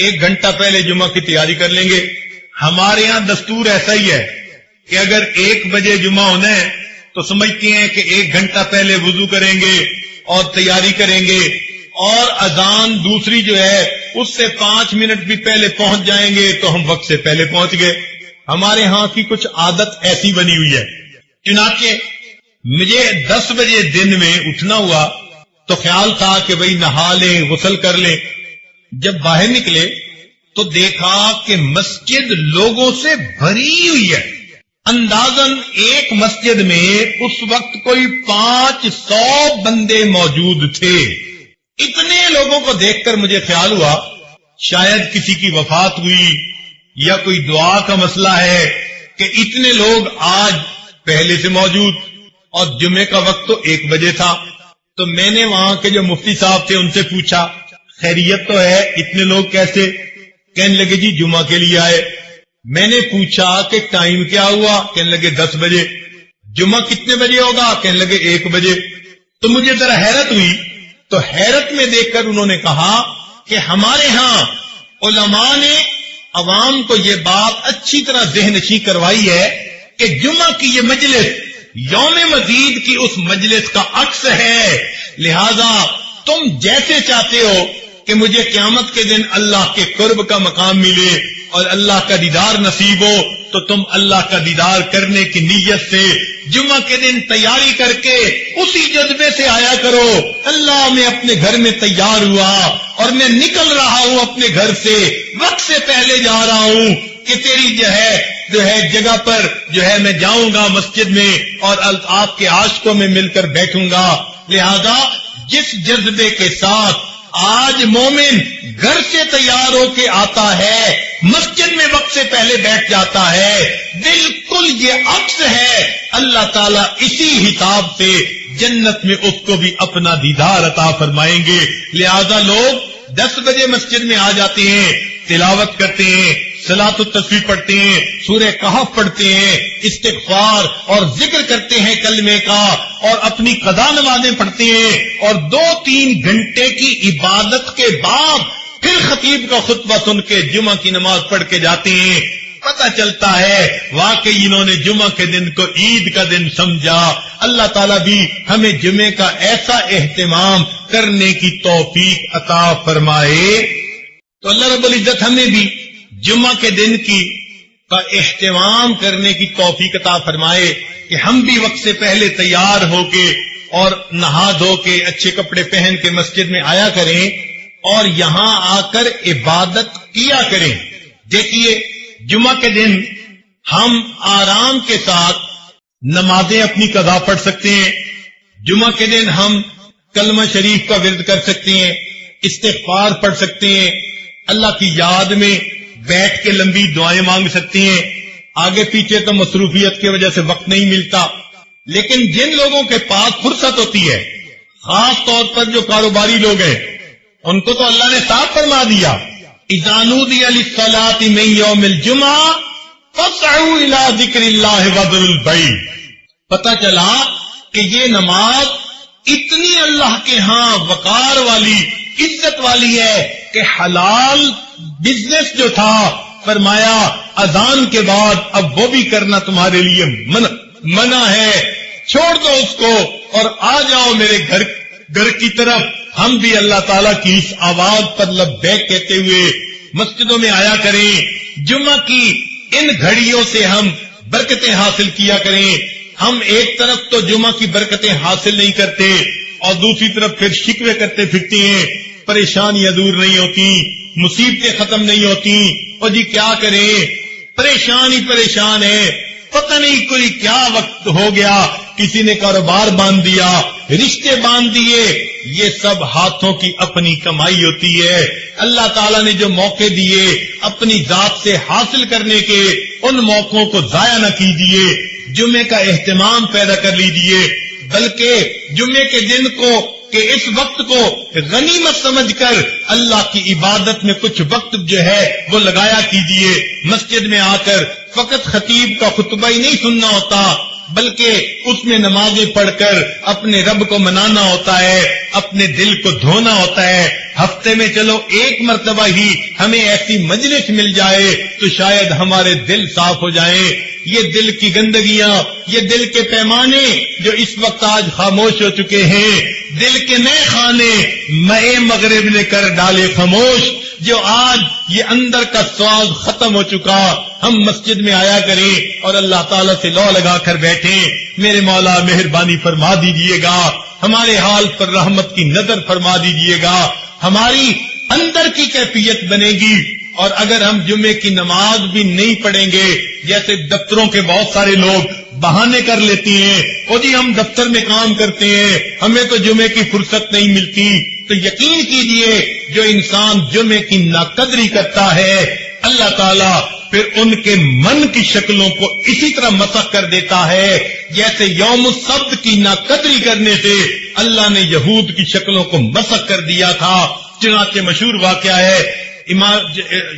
1 گھنٹہ پہلے جمعہ کی تیاری کر لیں گے۔ ہمارے یہاں دستور ایسا ہی ہے کہ اگر 1 بجے جمعہ ہونا ہے تو سمجھتے ہیں کہ 1 گھنٹہ پہلے وضو کریں گے اور تیاری کریں گے، اور اذان دوسری جو ہے اس سے 5 منٹ بھی پہلے پہنچ جائیں گے تو ہم وقت سے پہلے پہنچ گئے۔ ہمارے ہاں کی کچھ عادت ایسی بنی ہوئی ہے، چنانچہ مجھے 10 بجے دن میں اٹھنا ہوا تو خیال تھا کہ بھئی نہا لیں، غسل کر لیں۔ جب باہر نکلے تو دیکھا کہ مسجد لوگوں سے بھری ہوئی ہے، اندازاً ایک مسجد میں اس وقت کوئی 500 بندے موجود تھے۔ اتنے لوگوں کو دیکھ کر مجھے خیال ہوا شاید کسی کی وفات ہوئی یا کوئی دعا کا مسئلہ ہے کہ اتنے لوگ آج پہلے سے موجود، اور جمعے کا وقت تو 1 بجے تھا، تو میں نے وہاں کے جو مفتی صاحب تھے ان سے پوچھا خیریت تو ہے، اتنے لوگ کیسے؟ کہنے لگے جی جمعہ کے لیے آئے۔ میں نے پوچھا کہ ٹائم کیا ہوا؟ کہنے لگے 10 بجے۔ جمعہ کتنے بجے ہوگا؟ کہنے لگے 1 بجے۔ تو مجھے ذرا حیرت ہوئی، تو حیرت میں دیکھ کر انہوں نے کہا کہ ہمارے ہاں علماء نے عوام کو یہ بات اچھی طرح ذہن نشین کروائی ہے کہ جمعہ کی یہ مجلس یوم مزید کی اس مجلس کا عکس ہے، لہذا تم جیسے چاہتے ہو کہ مجھے قیامت کے دن اللہ کے قرب کا مقام ملے اور اللہ کا دیدار نصیب ہو، تو تم اللہ کا دیدار کرنے کی نیت سے جمعہ کے دن تیاری کر کے اسی جذبے سے آیا کرو۔ اللہ میں اپنے گھر میں تیار ہوا اور میں نکل رہا ہوں اپنے گھر سے، وقت سے پہلے جا رہا ہوں کہ تیری جو ہے جگہ پر میں جاؤں گا مسجد میں اور آپ کے عاشقوں میں مل کر بیٹھوں گا۔ لہذا جس جذبے کے ساتھ آج مومن گھر سے تیار ہو کے آتا ہے، مسجد میں وقت سے پہلے بیٹھ جاتا ہے، بالکل یہ عکس ہے۔ اللہ تعالیٰ اسی حساب سے جنت میں اس کو بھی اپنا دیدار عطا فرمائیں گے۔ لہذا لوگ 10 بجے مسجد میں آ جاتے ہیں، تلاوت کرتے ہیں، صلاۃ التسبیح پڑھتے ہیں، سورہ کہف پڑھتے ہیں، استغفار اور ذکر کرتے ہیں کلمے کا، اور اپنی قضا نمازیں پڑھتے ہیں، اور 2-3 گھنٹے کی عبادت کے بعد پھر خطیب کا خطبہ سن کے جمعہ کی نماز پڑھ کے جاتے ہیں۔ پتہ چلتا ہے واقعی انہوں نے جمعہ کے دن کو عید کا دن سمجھا۔ اللہ تعالیٰ بھی ہمیں جمعے کا ایسا اہتمام کرنے کی توفیق عطا فرمائے۔ تو اللہ رب العزت ہمیں بھی جمعہ کے دن کا اہتمام کرنے کی توفیق عطا فرمائے کہ ہم بھی وقت سے پہلے تیار ہو کے اور نہا دھو کے اچھے کپڑے پہن کے مسجد میں آیا کریں اور یہاں آ کر عبادت کیا کریں۔ دیکھیے جمعہ کے دن ہم آرام کے ساتھ نمازیں اپنی قضا پڑھ سکتے ہیں، جمعہ کے دن ہم کلمہ شریف کا ورد کر سکتے ہیں، استغفار پڑھ سکتے ہیں، اللہ کی یاد میں بیٹھ کے لمبی دعائیں مانگ سکتے ہیں۔ آگے پیچھے تو مصروفیت کی وجہ سے وقت نہیں ملتا، لیکن جن لوگوں کے پاس فرصت ہوتی ہے، خاص طور پر جو کاروباری لوگ ہیں، ان کو تو اللہ نے صاف فرما دیا اذا نودی للصلاۃ من یوم الجمعہ فاسعوا الی ذکر اللہ وذروا البیع۔ پتہ چلا کہ یہ نماز اتنی اللہ کے ہاں وقار والی، عزت والی ہے کہ حلال بزنس جو تھا فرمایا اذان کے بعد اب وہ بھی کرنا تمہارے لیے منع ہے، چھوڑ دو اس کو اور آ جاؤ میرے گھر کی طرف۔ ہم بھی اللہ تعالیٰ کی اس آواز پر لبیک کہتے ہوئے مسجدوں میں آیا کریں، جمعہ کی ان گھڑیوں سے ہم برکتیں حاصل کیا کریں۔ ہم ایک طرف تو جمعہ کی برکتیں حاصل نہیں کرتے اور دوسری طرف پھر شکوے کرتے پھرتے ہیں، پریشانیاں دور نہیں ہوتی، مصیبتیں ختم نہیں ہوتی، اور جی کیا کریں، پریشان ہے، پتہ نہیں کوئی کیا وقت ہو گیا، کسی نے کاروبار باندھ دیا، رشتے باندھ دیے۔ یہ سب ہاتھوں کی اپنی کمائی ہوتی ہے۔ اللہ تعالیٰ نے جو موقع دیے اپنی ذات سے حاصل کرنے کے، ان موقعوں کو ضائع نہ کیجیے، جمعے کا اہتمام پیدا کر لیجیے، بلکہ جمعے کے دن کو کہ اس وقت کو غنیمت سمجھ کر اللہ کی عبادت میں کچھ وقت وہ لگایا کیجیے۔ مسجد میں آ کر فقط خطیب کا خطبہ ہی نہیں سننا ہوتا، بلکہ اس میں نمازیں پڑھ کر اپنے رب کو منانا ہوتا ہے، اپنے دل کو دھونا ہوتا ہے۔ ہفتے میں چلو ایک مرتبہ ہی ہمیں ایسی مجلس مل جائے تو شاید ہمارے دل صاف ہو جائیں۔ یہ دل کی گندگیاں، یہ دل کے پیمانے جو اس وقت آج خاموش ہو چکے ہیں، دل کے نئے خانے مئے مغرب نے کر ڈالے خاموش، جو آج یہ اندر کا سواز ختم ہو چکا۔ ہم مسجد میں آیا کریں اور اللہ تعالیٰ سے لو لگا کر بیٹھیں، میرے مولا مہربانی فرما دیجئے گا، ہمارے حال پر رحمت کی نظر فرما دیجئے گا، ہماری اندر کی کیفیت بنے گی۔ اور اگر ہم جمعے کی نماز بھی نہیں پڑھیں گے، جیسے دفتروں کے بہت سارے لوگ بہانے کر لیتی ہیں، او جی ہم دفتر میں کام کرتے ہیں، ہمیں تو جمعے کی فرصت نہیں ملتی. تو یقین کیجئے جو انسان جمعے کی ناقدری کرتا ہے اللہ تعالیٰ پھر ان کے من کی شکلوں کو اسی طرح مسخ کر دیتا ہے جیسے یوم السبت کی ناقدری کرنے سے اللہ نے یہود کی شکلوں کو مسخ کر دیا تھا. چنانچہ مشہور واقعہ ہے امام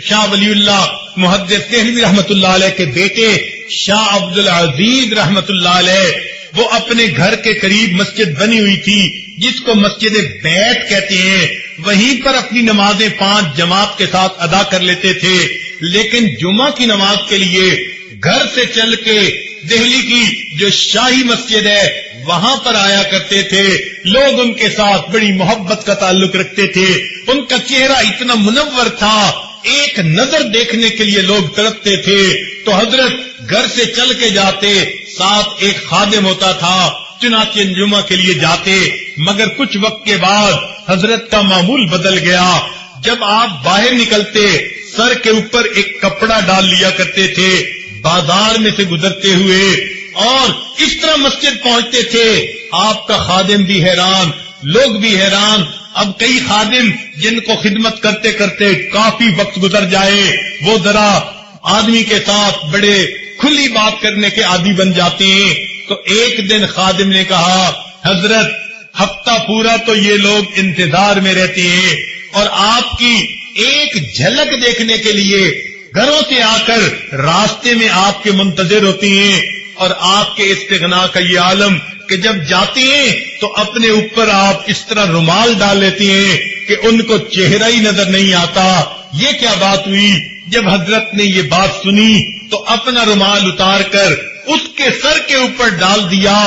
شاہ ولی اللہ محدث دہلوی رحمت اللہ علیہ کے بیٹے شاہ عبد العزیز رحمت اللہ علیہ، وہ اپنے گھر کے قریب مسجد بنی ہوئی تھی جس کو مسجد بیت کہتے ہیں، وہیں پر اپنی نمازیں 5 جماعت کے ساتھ ادا کر لیتے تھے. لیکن جمعہ کی نماز کے لیے گھر سے چل کے دہلی کی جو شاہی مسجد ہے وہاں پر آیا کرتے تھے. لوگ ان کے ساتھ بڑی محبت کا تعلق رکھتے تھے. ان کا چہرہ اتنا منور تھا، ایک نظر دیکھنے کے لیے لوگ تڑپتے تھے. تو حضرت گھر سے چل کے جاتے، ساتھ ایک خادم ہوتا تھا، چنانچہ جمعہ کے لیے جاتے. مگر کچھ وقت کے بعد حضرت کا معمول بدل گیا. جب آپ باہر نکلتے سر کے اوپر ایک کپڑا ڈال لیا کرتے تھے بازار میں سے گزرتے ہوئے، اور اس طرح مسجد پہنچتے تھے. آپ کا خادم بھی حیران، لوگ بھی حیران. اب کئی خادم جن کو خدمت کرتے کرتے کافی وقت گزر جائے وہ ذرا آدمی کے ساتھ بڑے کھلی بات کرنے کے عادی بن جاتے ہیں. تو ایک دن خادم نے کہا حضرت ہفتہ پورا تو یہ لوگ انتظار میں رہتے ہیں اور آپ کی ایک جھلک دیکھنے کے لیے گھروں سے آ کر راستے میں آپ کے منتظر ہوتی ہیں، اور آپ کے استغنا کا یہ عالم کہ جب جاتے ہیں تو اپنے اوپر آپ اس طرح رومال ڈال لیتے ہیں کہ ان کو چہرہ ہی نظر نہیں آتا. یہ کیا بات ہوئی؟ جب حضرت نے یہ بات سنی تو اپنا رومال اتار کر اس کے سر کے اوپر ڈال دیا.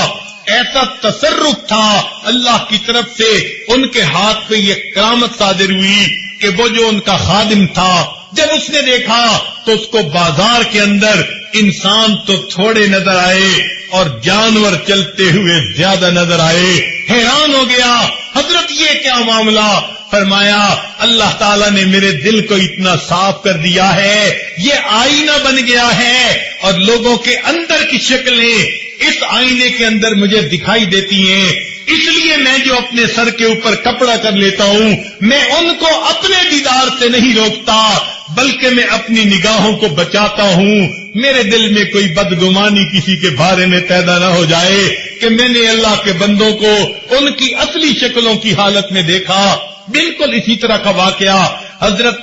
ایسا تصرف تھا اللہ کی طرف سے، ان کے ہاتھ پہ یہ کرامت صادر ہوئی کہ وہ جو ان کا خادم تھا جب اس نے دیکھا تو اس کو بازار کے اندر انسان تو تھوڑے نظر آئے اور جانور چلتے ہوئے زیادہ نظر آئے. حیران ہو گیا حضرت یہ کیا معاملہ؟ فرمایا اللہ تعالیٰ نے میرے دل کو اتنا صاف کر دیا ہے، یہ آئینہ بن گیا ہے اور لوگوں کے اندر کی شکلیں اس آئینے کے اندر مجھے دکھائی دیتی ہیں. اس لیے میں جو اپنے سر کے اوپر کپڑا کر لیتا ہوں میں ان کو اپنے دیدار سے نہیں روکتا بلکہ میں اپنی نگاہوں کو بچاتا ہوں. میرے دل میں کوئی بدگمانی کسی کے بارے میں پیدا نہ ہو جائے کہ میں نے اللہ کے بندوں کو ان کی اصلی شکلوں کی حالت میں دیکھا. بالکل اسی طرح کا واقعہ حضرت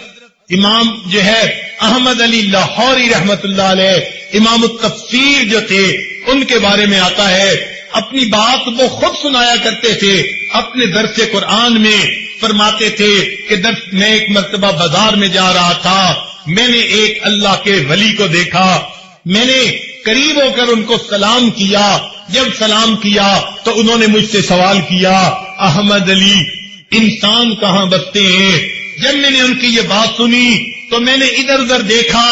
امام جو ہے احمد علی لاہوری رحمت اللہ علیہ امام التفسیر جو تھے ان کے بارے میں آتا ہے. اپنی بات وہ خود سنایا کرتے تھے اپنے درس قرآن میں. فرماتے تھے کہ میں ایک مرتبہ بازار میں جا رہا تھا، میں نے ایک اللہ کے ولی کو دیکھا، میں نے قریب ہو کر ان کو سلام کیا. جب سلام کیا تو انہوں نے مجھ سے سوال کیا احمد علی انسان کہاں بستے ہیں؟ جب میں نے ان کی یہ بات سنی تو میں نے ادھر ادھر دیکھا،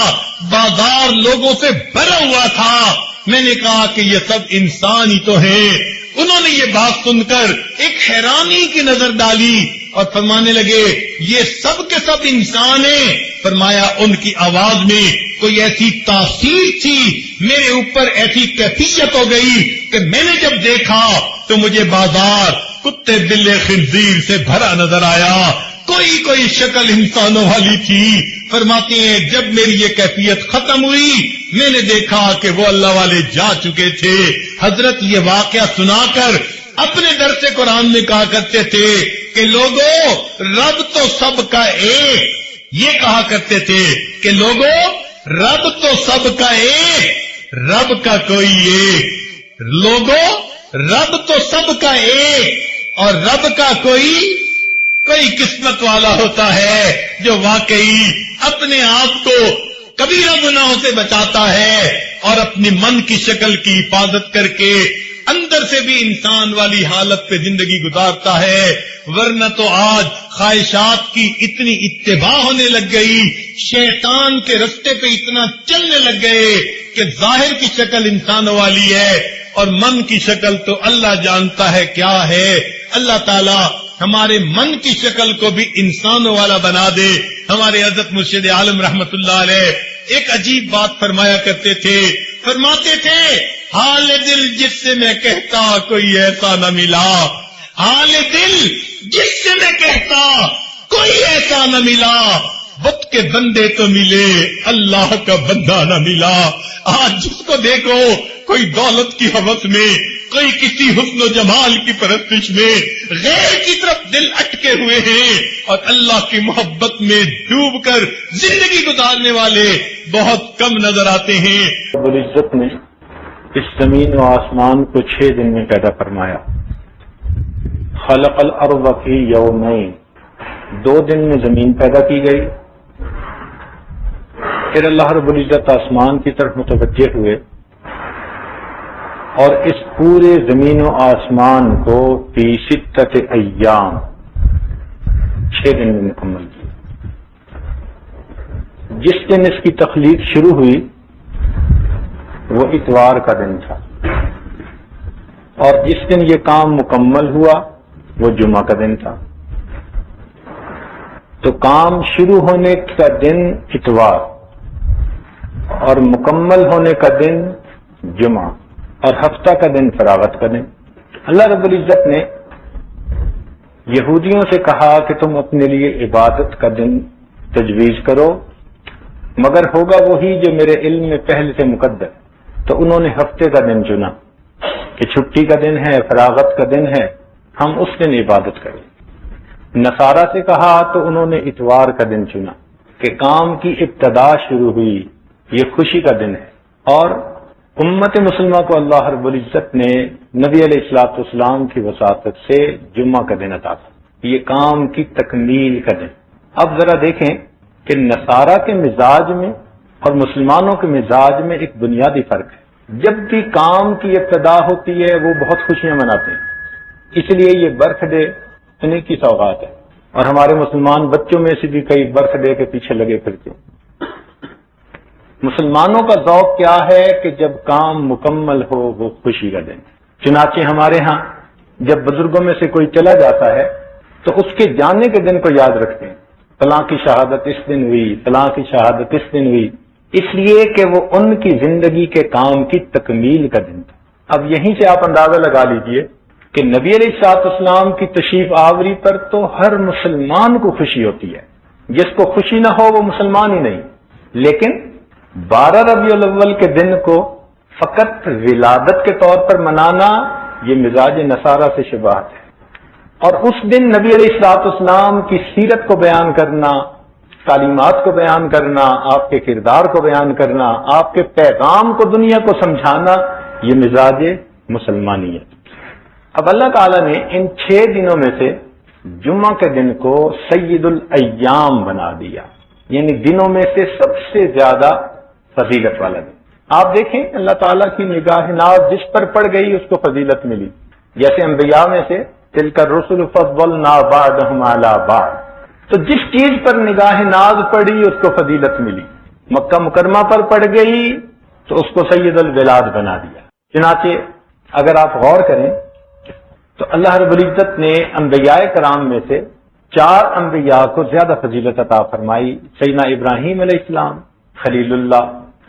بازار لوگوں سے بھرا ہوا تھا. میں نے کہا کہ یہ سب انسان ہی تو ہیں. انہوں نے یہ بات سن کر ایک حیرانی کی نظر ڈالی اور فرمانے لگے یہ سب کے سب انسان ہیں. فرمایا ان کی آواز میں کوئی ایسی تاثیر تھی، میرے اوپر ایسی کیفیت ہو گئی کہ میں نے جب دیکھا تو مجھے بازار کتے بلے خنزیر سے بھرا نظر آیا، کوئی شکل انسانوں والی تھی. فرماتے ہیں جب میری یہ کیفیت ختم ہوئی میں نے دیکھا کہ وہ اللہ والے جا چکے تھے. حضرت یہ واقعہ سنا کر اپنے درس قرآن میں کہا کرتے تھے کہ لوگوں رب تو سب کا ایک، یہ کہا کرتے تھے کہ لوگوں رب تو سب کا ایک، رب کا کوئی ایک. لوگوں رب تو سب کا ایک اور رب کا کوئی قسمت والا ہوتا ہے جو واقعی اپنے آپ کو کبیرہ گناہوں سے بچاتا ہے اور اپنی من کی شکل کی حفاظت کر کے اندر سے بھی انسان والی حالت پہ زندگی گزارتا ہے. ورنہ تو آج خواہشات کی اتنی اتباع ہونے لگ گئی، شیطان کے رستے پہ اتنا چلنے لگ گئے کہ ظاہر کی شکل انسانوں والی ہے اور من کی شکل تو اللہ جانتا ہے کیا ہے. اللہ تعالی ہمارے من کی شکل کو بھی انسانوں والا بنا دے. ہمارے حضرت مرشد عالم رحمت اللہ علیہ ایک عجیب بات فرمایا کرتے تھے. فرماتے تھے حال دل جس سے میں کہتا کوئی ایسا نہ ملا، حال دل جس سے میں کہتا کوئی ایسا نہ ملا، بت کے بندے تو ملے اللہ کا بندہ نہ ملا۔ آج جس کو دیکھو کوئی دولت کی ہوس میں، کوئی کسی حسن و جمال کی پرستش میں، غیر کی طرف دل اٹکے ہوئے ہیں، اور اللہ کی محبت میں ڈوب کر زندگی گزارنے والے بہت کم نظر آتے ہیں۔ رب العزت نے اس زمین و آسمان کو 6 دن میں پیدا فرمایا۔ خلق الارض فی یومین، 2 دن میں زمین پیدا کی گئی۔ پھر اللہ رب العزت آسمان کی طرف متوجہ ہوئے اور اس پورے زمین و آسمان کو فی 6 ایام 6 دن میں مکمل کیا۔ جس دن اس کی تخلیق شروع ہوئی وہ اتوار کا دن تھا، اور جس دن یہ کام مکمل ہوا وہ جمعہ کا دن تھا۔ تو کام شروع ہونے کا دن اتوار اور مکمل ہونے کا دن جمعہ، اور ہفتہ کا دن فراغت کا دن۔ اللہ رب العزت نے یہودیوں سے کہا کہ تم اپنے لیے عبادت کا دن تجویز کرو، مگر ہوگا وہی جو میرے علم میں پہلے سے مقدر۔ تو انہوں نے ہفتے کا دن چنا کہ چھٹی کا دن ہے، فراغت کا دن ہے، ہم اس دن عبادت کریں۔ نصارہ سے کہا تو انہوں نے اتوار کا دن چنا کہ کام کی ابتدا شروع ہوئی، یہ خوشی کا دن ہے۔ اور امت مسلمہ کو اللہ رب العزت نے نبی علیہ الصلوۃ والسلام کی وساطت سے جمعہ کا دن عطا کیا، یہ کام کی تکمیل کا دن۔ اب ذرا دیکھیں کہ نصارہ کے مزاج میں اور مسلمانوں کے مزاج میں ایک بنیادی فرق ہے۔ جب بھی کام کی ابتدا ہوتی ہے وہ بہت خوشیاں مناتے ہیں، اس لیے یہ برتھ ڈے انہیں کی سوغات ہے، اور ہمارے مسلمان بچوں میں سے بھی کئی برتھ ڈے کے پیچھے لگے پھرتے ہیں۔ مسلمانوں کا ذوق کیا ہے کہ جب کام مکمل ہو وہ خوشی کا دن۔ چنانچہ ہمارے ہاں جب بزرگوں میں سے کوئی چلا جاتا ہے تو اس کے جانے کے دن کو یاد رکھتے ہیں، فلاں کی شہادت اس دن ہوئی، فلاں کی شہادت اس دن ہوئی، اس لیے کہ وہ ان کی زندگی کے کام کی تکمیل کا دن تھا۔ اب یہیں سے آپ اندازہ لگا لیجئے کہ نبی علیہ الصلوۃ والسلام کی تشریف آوری پر تو ہر مسلمان کو خوشی ہوتی ہے، جس کو خوشی نہ ہو وہ مسلمان ہی نہیں۔ لیکن 12 ربیع الاول کے دن کو فقط ولادت کے طور پر منانا یہ مزاج نصارہ سے شباہت ہے، اور اس دن نبی علیہ الصلوۃ والسلام کی سیرت کو بیان کرنا، تعلیمات کو بیان کرنا، آپ کے کردار کو بیان کرنا، آپ کے پیغام کو دنیا کو سمجھانا، یہ مزاج مسلمانی ہے۔ اب اللہ تعالیٰ نے ان 6 دنوں میں سے جمعہ کے دن کو سید الایام بنا دیا، یعنی دنوں میں سے سب سے زیادہ فضیلت والا دن۔ آپ دیکھیں اللہ تعالیٰ کی نگاہ ناز جس پر پڑ گئی اس کو فضیلت ملی، جیسے انبیاء میں سے تلک الرسل فضلنا بعضهم علی بعض، تو جس چیز پر نگاہ ناز پڑی اس کو فضیلت ملی۔ مکہ مکرمہ پر پڑ گئی تو اس کو سید البلاد بنا دیا۔ چنانچہ اگر آپ غور کریں تو اللہ رب العزت نے انبیاء کرام میں سے 4 انبیاء کو زیادہ فضیلت عطا فرمائی۔ سیدنا ابراہیم علیہ السلام خلیل اللہ،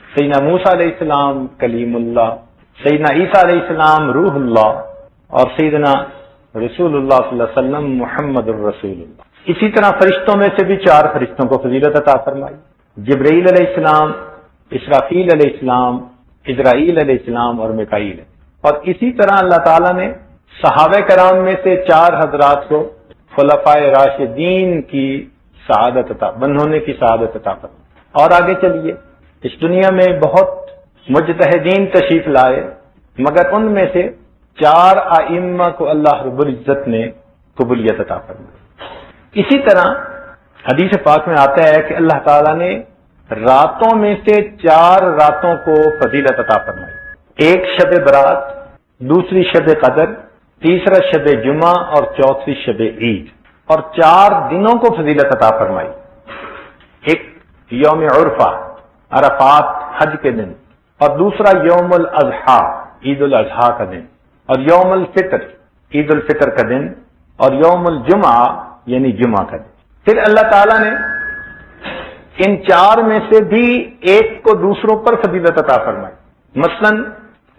سیدنا موسیٰ علیہ السلام کلیم اللہ، سیدنا عیسیٰ علیہ السلام روح اللہ، اور سیدنا رسول اللہ صلی اللہ علیہ وسلم محمد الرسول اللہ۔ اسی طرح فرشتوں میں سے بھی 4 فرشتوں کو فضیلت عطا فرمائی، جبرائیل علیہ السلام، اسرافیل علیہ السلام، عزرائیل علیہ السلام اور میکائیل۔ اور اسی طرح اللہ تعالیٰ نے صحابہ کرام میں سے 4 حضرات کو خلفائے راشدین کی سعادت عطا، بننے کی سعادت عطا فرمائی۔ اور آگے چلیے، اس دنیا میں بہت مجتہدین تشریف لائے، مگر ان میں سے 4 ائمہ کو اللہ رب العزت نے قبولیت عطا فرمائی۔ اسی طرح حدیث پاک میں آتا ہے کہ اللہ تعالیٰ نے راتوں میں سے 4 راتوں کو فضیلت عطا فرمائی، ایک شب برات، دوسری شب قدر، تیسرا شب جمعہ اور چوتھی شب عید، اور 4 دنوں کو فضیلت عطا فرمائی۔ ایک یوم عرفہ عرفات حج کے دن، اور دوسرا یوم الاضحیٰ عید الاضحیٰ کا دن، اور یوم الفطر عید الفطر کا دن، اور یوم الجمعہ یعنی جمعہ کا دن۔ پھر اللہ تعالیٰ نے ان 4 میں سے بھی ایک کو دوسروں پر فضیلت عطا فرمائی۔ مثلا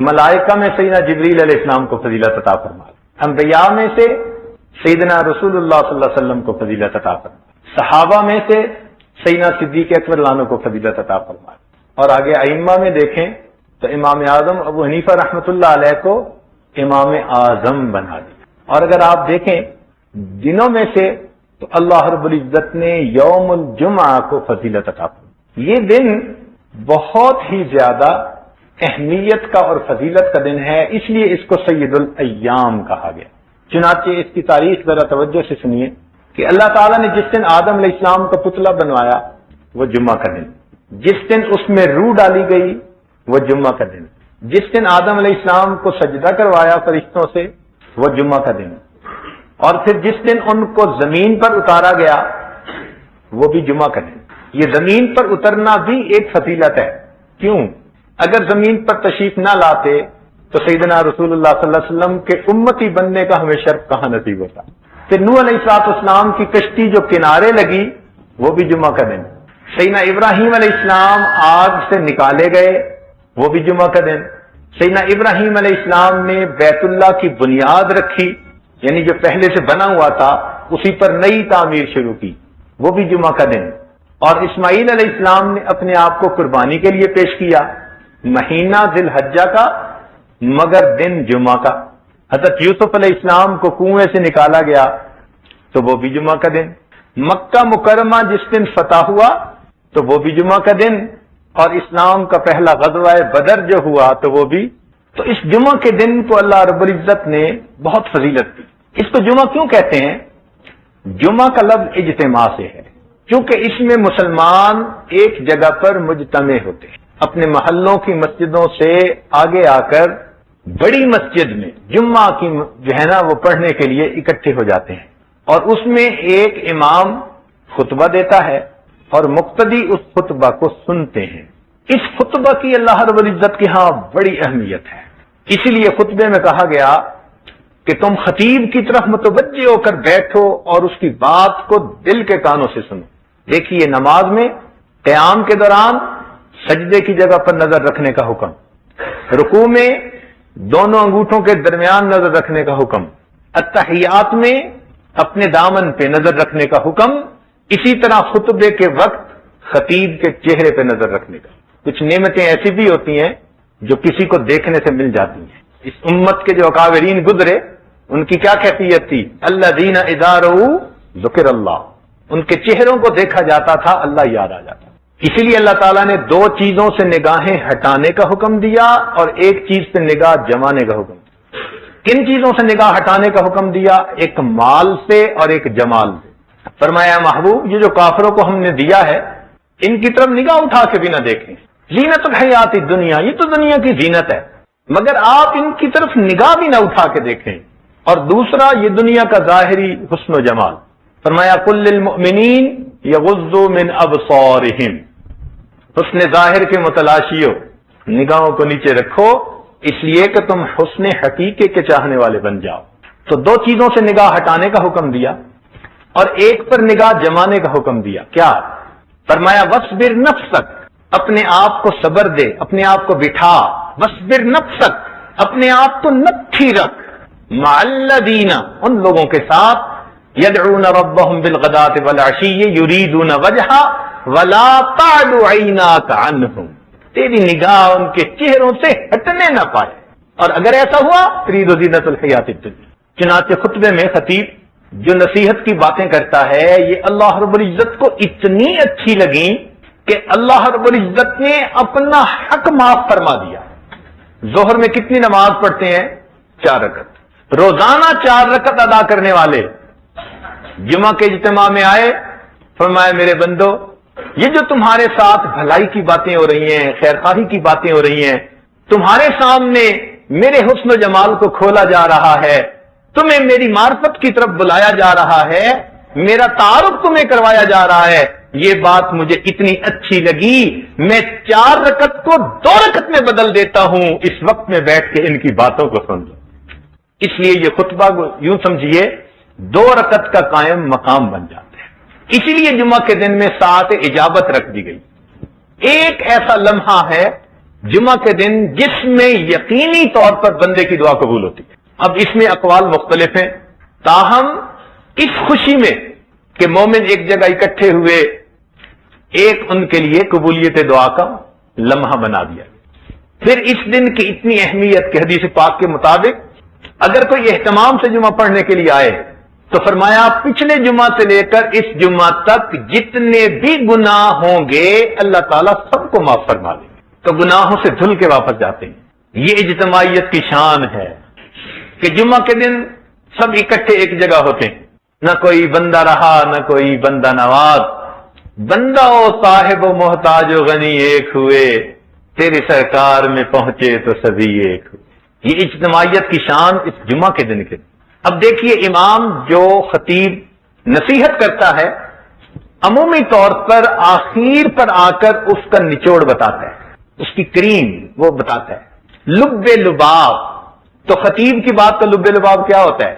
ملائکہ میں سیدنا جبریل علیہ السلام کو فضیلت عطا فرما دی، انبیاء میں سے سیدنا رسول اللہ صلی اللہ علیہ وسلم کو فضیلت عطا فرما دی، صحابہ میں سے سیدنا صدیق اکبر عنہ کو فضیلت عطا فرما دی، اور آگے ائمہ میں دیکھیں تو امام اعظم ابو حنیفہ رحمۃ اللہ علیہ کو امام اعظم بنا دیا، اور اگر آپ دیکھیں دنوں میں سے تو اللہ رب العزت نے یوم الجمعہ کو فضیلت عطا فرمائی۔ یہ دن بہت ہی زیادہ اہمیت کا اور فضیلت کا دن ہے، اس لیے اس کو سید الایام کہا گیا۔ چنانچہ اس کی تاریخ ذرا توجہ سے سنیے کہ اللہ تعالیٰ نے جس دن آدم علیہ السلام کا پتلا بنوایا وہ جمعہ کا دن، جس دن اس میں روح ڈالی گئی وہ جمعہ کا دن، جس دن آدم علیہ السلام کو سجدہ کروایا فرشتوں سے وہ جمعہ کا دن، اور پھر جس دن ان کو زمین پر اتارا گیا وہ بھی جمعہ کا دن۔ یہ زمین پر اترنا بھی ایک فضیلت ہے، کیوں؟ اگر زمین پر تشریف نہ لاتے تو سیدنا رسول اللہ صلی اللہ علیہ وسلم کے امتی بننے کا ہمیں شرف کہاں نصیب ہوتا؟ پھر نوح علیہ السلام کی کشتی جو کنارے لگی وہ بھی جمعہ کا دن، سیدنا ابراہیم علیہ السلام آگ سے نکالے گئے وہ بھی جمعہ کا دن، سیدنا ابراہیم علیہ السلام نے بیت اللہ کی بنیاد رکھی، یعنی جو پہلے سے بنا ہوا تھا اسی پر نئی تعمیر شروع کی، وہ بھی جمعہ کا دن، اور اسماعیل علیہ السلام نے اپنے آپ کو قربانی کے لیے پیش کیا، مہینہ ذی الحجہ کا مگر دن جمعہ کا۔ حضرت یوسف علیہ السلام کو کنویں سے نکالا گیا تو وہ بھی جمعہ کا دن، مکہ مکرمہ جس دن فتح ہوا تو وہ بھی جمعہ کا دن، اور اسلام کا پہلا غزوہ بدر جو ہوا تو وہ بھی۔ تو اس جمعہ کے دن کو اللہ رب العزت نے بہت فضیلت دی۔ اس کو جمعہ کیوں کہتے ہیں؟ جمعہ کا لفظ اجتماع سے ہے، کیونکہ اس میں مسلمان ایک جگہ پر مجتمع ہوتے ہیں، اپنے محلوں کی مسجدوں سے آگے آ کر بڑی مسجد میں جمعہ کی جو ہے نا وہ پڑھنے کے لیے اکٹھے ہو جاتے ہیں، اور اس میں ایک امام خطبہ دیتا ہے اور مقتدی اس خطبہ کو سنتے ہیں۔ اس خطبہ کی اللہ رب العزت کے ہاں بڑی اہمیت ہے، اسی لیے خطبے میں کہا گیا کہ تم خطیب کی طرف متوجہ ہو کر بیٹھو اور اس کی بات کو دل کے کانوں سے سنو۔ دیکھیے نماز میں قیام کے دوران سجدے کی جگہ پر نظر رکھنے کا حکم، رکوع میں دونوں انگوٹھوں کے درمیان نظر رکھنے کا حکم، التحیات میں اپنے دامن پہ نظر رکھنے کا حکم، اسی طرح خطبے کے وقت خطیب کے چہرے پہ نظر رکھنے کا۔ کچھ نعمتیں ایسی بھی ہوتی ہیں جو کسی کو دیکھنے سے مل جاتی ہیں۔ اس امت کے جو اکابرین گزرے ان کی کیا کیفیت تھی؟ الذین اذا رؤوا ذکر اللہ، ان کے چہروں کو دیکھا جاتا تھا اللہ یاد آ جاتا۔ اسی لیے اللہ تعالیٰ نے دو چیزوں سے نگاہیں ہٹانے کا حکم دیا اور ایک چیز سے نگاہ جمانے کا حکم دیا۔ کن چیزوں سے نگاہ ہٹانے کا حکم دیا؟ ایک مال سے اور ایک جمال سے۔ فرمایا محبوب یہ جو کافروں کو ہم نے دیا ہے ان کی طرف نگاہ اٹھا کے بھی نہ دیکھیں، زینت الحیات الدنیا، یہ تو دنیا کی زینت ہے، مگر آپ ان کی طرف نگاہ بھی نہ اٹھا کے دیکھیں۔ اور دوسرا یہ دنیا کا ظاہری حسن و جمال۔ فرمایا قل للمؤمنین یغضوا من ابصارہم، حسن ظاہر کے متلاشیوں نگاہوں کو نیچے رکھو اس لیے کہ تم حسن حقیقی کے چاہنے والے بن جاؤ۔ تو دو چیزوں سے نگاہ ہٹانے کا حکم دیا اور ایک پر نگاہ جمانے کا حکم دیا۔ کیا؟ فرمایا وَاصْبِرْ نَفْسَكَ، اپنے آپ کو صبر دے، اپنے آپ کو بٹھا، وَاصْبِرْ نَفْسَكَ، اپنے آپ کو نکھی رکھ، مع الذین، ان لوگوں کے ساتھ، يدعون ربهم بالغداة والعشی یریدون وجہہ ولا تعد عیناک عنہم، تیری نگاہ ان کے چہروں سے ہٹنے نہ پائے، اور اگر ایسا ہوا ترید زینت الحیات الدنیا۔ چنانچہ خطبے میں خطیب جو نصیحت کی باتیں کرتا ہے یہ اللہ رب العزت کو اتنی اچھی لگیں کہ اللہ رب العزت نے اپنا حق معاف فرما دیا۔ ظہر میں کتنی نماز پڑھتے ہیں؟ 4 رکعت، روزانہ 4 رکعت ادا کرنے والے جمعہ کے اجتماع میں آئے، فرمایا میرے بندو یہ جو تمہارے ساتھ بھلائی کی باتیں ہو رہی ہیں، خیر خواہی کی باتیں ہو رہی ہیں، تمہارے سامنے میرے حسن و جمال کو کھولا جا رہا ہے، تمہیں میری معرفت کی طرف بلایا جا رہا ہے، میرا تعارف تمہیں کروایا جا رہا ہے، یہ بات مجھے اتنی اچھی لگی میں 4 رکعت کو 2 رکعت میں بدل دیتا ہوں اس وقت میں بیٹھ کے ان کی باتوں کو سن لوں۔ اس لیے یہ خطبہ یوں سمجھیے 2 رکعت کا قائم مقام بن جاتا ہے۔ اسی لیے جمعہ کے دن میں ساعت اجابت رکھ دی گئی۔ ایک ایسا لمحہ ہے جمعہ کے دن جس میں یقینی طور پر بندے کی دعا قبول ہوتی ہے۔ اب اس میں اقوال مختلف ہیں، تاہم اس خوشی میں کہ مومن ایک جگہ اکٹھے ہوئے، ایک ان کے لیے قبولیت دعا کا لمحہ بنا دیا۔ پھر اس دن کی اتنی اہمیت کہ حدیث پاک کے مطابق اگر کوئی اہتمام سے جمعہ پڑھنے کے لیے آئے تو فرمایا پچھلے جمعہ سے لے کر اس جمعہ تک جتنے بھی گناہ ہوں گے اللہ تعالیٰ سب کو معاف فرما دیں گے، تو گناہوں سے دھل کے واپس جاتے ہیں۔ یہ اجتماعیت کی شان ہے کہ جمعہ کے دن سب اکٹھے ایک جگہ ہوتے ہیں، نہ کوئی بندہ رہا نہ کوئی بندہ نواز، بندہ و صاحب و محتاج و غنی ایک ہوئے، تیری سرکار میں پہنچے تو سبھی ایک ہوئے۔ یہ اجتماعیت کی شان اس جمعہ کے دن کے دن۔ اب دیکھیے امام جو خطیب نصیحت کرتا ہے عمومی طور پر آخر پر آ کر اس کا نچوڑ بتاتا ہے، اس کی کریم وہ بتاتا ہے، لب لباب۔ تو خطیب کی بات کا لب لباب کیا ہوتا ہے؟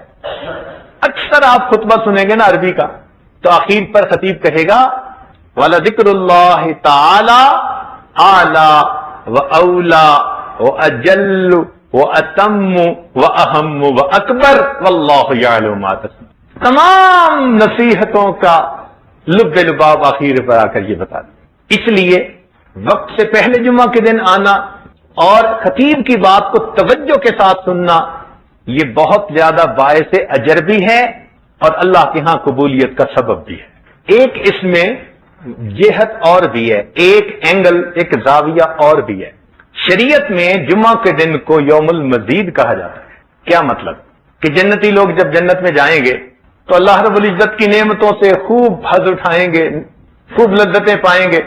اکثر آپ خطبہ سنیں گے نا عربی کا، تو آخر پر خطیب کہے گا وَلَذِكْرُ اللَّهِ تَعَالَى أَعْلَى وَأَوْلَى وَأَجَلُّ وَأَتَمُّ وَأَهَمُّ وَأَكْبَرُ وَاللَّهُ يَعْلَمُ مَا تَصْنَعُونَ۔ تمام نصیحتوں کا لب لباب آخر پر آ کر یہ بتا دیں۔ اس لیے وقت سے پہلے جمعہ کے دن آنا اور خطیب کی بات کو توجہ کے ساتھ سننا یہ بہت زیادہ باعث اجر بھی ہے اور اللہ کے ہاں قبولیت کا سبب بھی ہے۔ ایک اس میں جہت اور بھی ہے، ایک اینگل، ایک زاویہ اور بھی ہے۔ شریعت میں جمعہ کے دن کو یوم المزید کہا جاتا ہے۔ کیا مطلب؟ کہ جنتی لوگ جب جنت میں جائیں گے تو اللہ رب العزت کی نعمتوں سے خوب حظ اٹھائیں گے، خوب لذتیں پائیں گے۔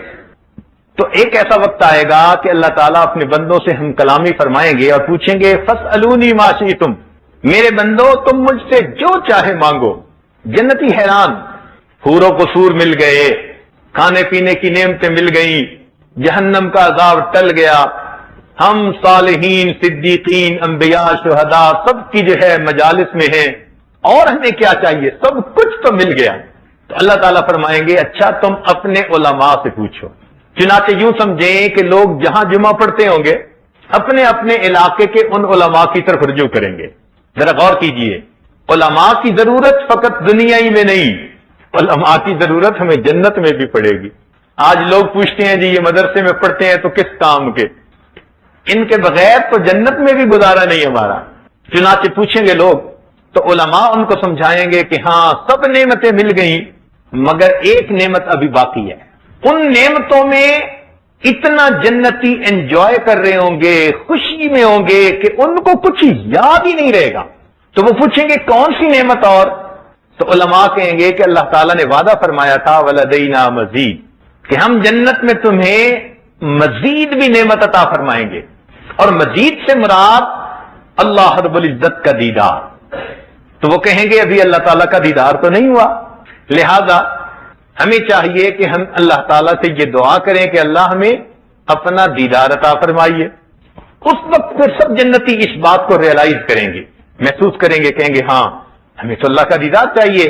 تو ایک ایسا وقت آئے گا کہ اللہ تعالیٰ اپنے بندوں سے ہم کلامی فرمائیں گے اور پوچھیں گے فَاسْأَلُونِي مَا شِئْتُمْ، میرے بندو تم مجھ سے جو چاہے مانگو۔ جنتی حیران، حوروں کو سور مل گئے، کھانے پینے کی نعمتیں مل گئیں، جہنم کا عذاب ٹل گیا، ہم صالحین، صدیقین، انبیاء، شہداء سب کی جو ہے مجالس میں ہیں، اور ہمیں کیا چاہیے؟ سب کچھ تو مل گیا۔ تو اللہ تعالیٰ فرمائیں گے اچھا تم اپنے علماء سے پوچھو۔ چنانچہ یوں سمجھیں کہ لوگ جہاں جمعہ پڑھتے ہوں گے اپنے اپنے علاقے کے ان علماء کی طرف رجوع کریں گے۔ ذرا غور کیجئے، علماء کی ضرورت فقط دنیا ہی میں نہیں، علماء کی ضرورت ہمیں جنت میں بھی پڑے گی۔ آج لوگ پوچھتے ہیں جی یہ مدرسے میں پڑھتے ہیں تو کس کام کے؟ ان کے بغیر تو جنت میں بھی گزارا نہیں ہمارا۔ چنانچہ پوچھیں گے لوگ تو علماء ان کو سمجھائیں گے کہ ہاں سب نعمتیں مل گئیں مگر ایک نعمت ابھی باقی ہے۔ ان نعمتوں میں اتنا جنتی انجوائے کر رہے ہوں گے، خوشی میں ہوں گے کہ ان کو کچھ یاد ہی نہیں رہے گا۔ تو وہ پوچھیں گے کون سی نعمت؟ اور تو علماء کہیں گے کہ اللہ تعالیٰ نے وعدہ فرمایا تھا وَلَدَيْنَا مَزِيد، کہ ہم جنت میں تمہیں مزید بھی نعمت عطا فرمائیں گے۔ اور مزید سے مراد اللہ رب العزت کا دیدار۔ تو وہ کہیں گے ابھی اللہ تعالیٰ کا دیدار تو نہیں ہوا، لہذا ہمیں چاہیے کہ ہم اللہ تعالیٰ سے یہ دعا کریں کہ اللہ ہمیں اپنا دیدار عطا فرمائیے۔ اس وقت پھر سب جنتی اس بات کو ریئلائز کریں گے، محسوس کریں گے، کہیں گے ہاں ہمیں تو اللہ کا دیدار چاہیے۔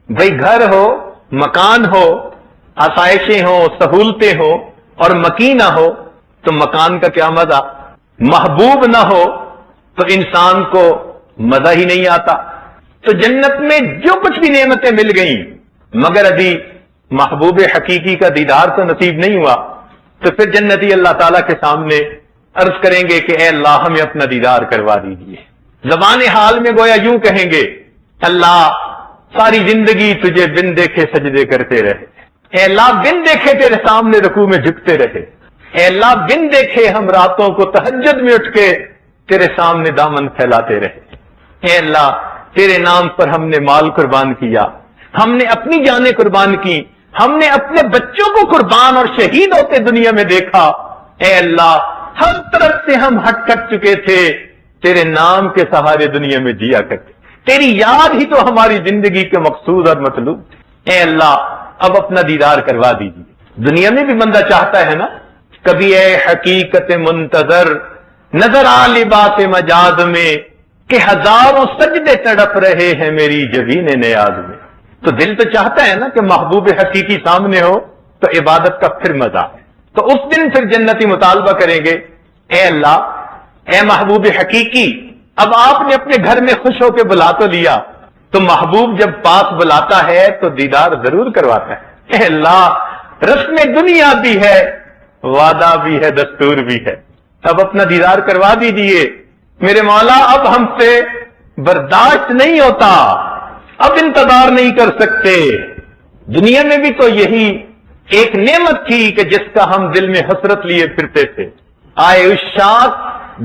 بھئی گھر ہو، مکان ہو، آسائشیں ہوں، سہولتیں ہوں اور مکی نہ ہو تو مکان کا کیا مزہ؟ محبوب نہ ہو تو انسان کو مزہ ہی نہیں آتا۔ تو جنت میں جو کچھ بھی نعمتیں مل گئیں مگر ابھی محبوب حقیقی کا دیدار تو نصیب نہیں ہوا، تو پھر جنتی اللہ تعالیٰ کے سامنے عرض کریں گے کہ اے اللہ ہمیں اپنا دیدار کروا دیجیے۔ زبان حال میں گویا یوں کہیں گے اللہ ساری زندگی تجھے بن دیکھے سجدے کرتے رہے، اے اللہ بن دیکھے تیرے سامنے رکوع میں جھکتے رہے، اے اللہ بن دیکھے ہم راتوں کو تہجد میں اٹھ کے تیرے سامنے دامن پھیلاتے رہے، اے اللہ تیرے نام پر ہم نے مال قربان کیا، ہم نے اپنی جانیں قربان کی، ہم نے اپنے بچوں کو قربان اور شہید ہوتے دنیا میں دیکھا، اے اللہ ہر طرف سے ہم ہٹ کٹ چکے تھے، تیرے نام کے سہارے دنیا میں جیا کرتے، تیری یاد ہی تو ہماری زندگی کے مقصود اور مطلوب تھے، اے اللہ اب اپنا دیدار کروا دیجیے۔ دنیا میں بھی بندہ چاہتا ہے نا، کبھی اے حقیقت منتظر نظر آ لباس مجاز میں کہ ہزاروں سجدے تڑپ رہے ہیں میری جبین نیاز میں۔ تو دل تو چاہتا ہے نا کہ محبوب حقیقی سامنے ہو تو عبادت کا پھر مزہ ہے۔ تو اس دن پھر جنتی مطالبہ کریں گے اے اللہ، اے محبوب حقیقی، اب آپ نے اپنے گھر میں خوش ہو کے بلا تو لیا، تو محبوب جب پاس بلاتا ہے تو دیدار ضرور کرواتا ہے۔ اے اللہ، رسم دنیا بھی ہے، وعدہ بھی ہے، دستور بھی ہے، اب اپنا دیدار کروا دیجیے میرے مولا، اب ہم سے برداشت نہیں ہوتا، اب انتظار نہیں کر سکتے۔ دنیا میں بھی تو یہی ایک نعمت تھی کہ جس کا ہم دل میں حسرت لیے پھرتے تھے، آئے عشاق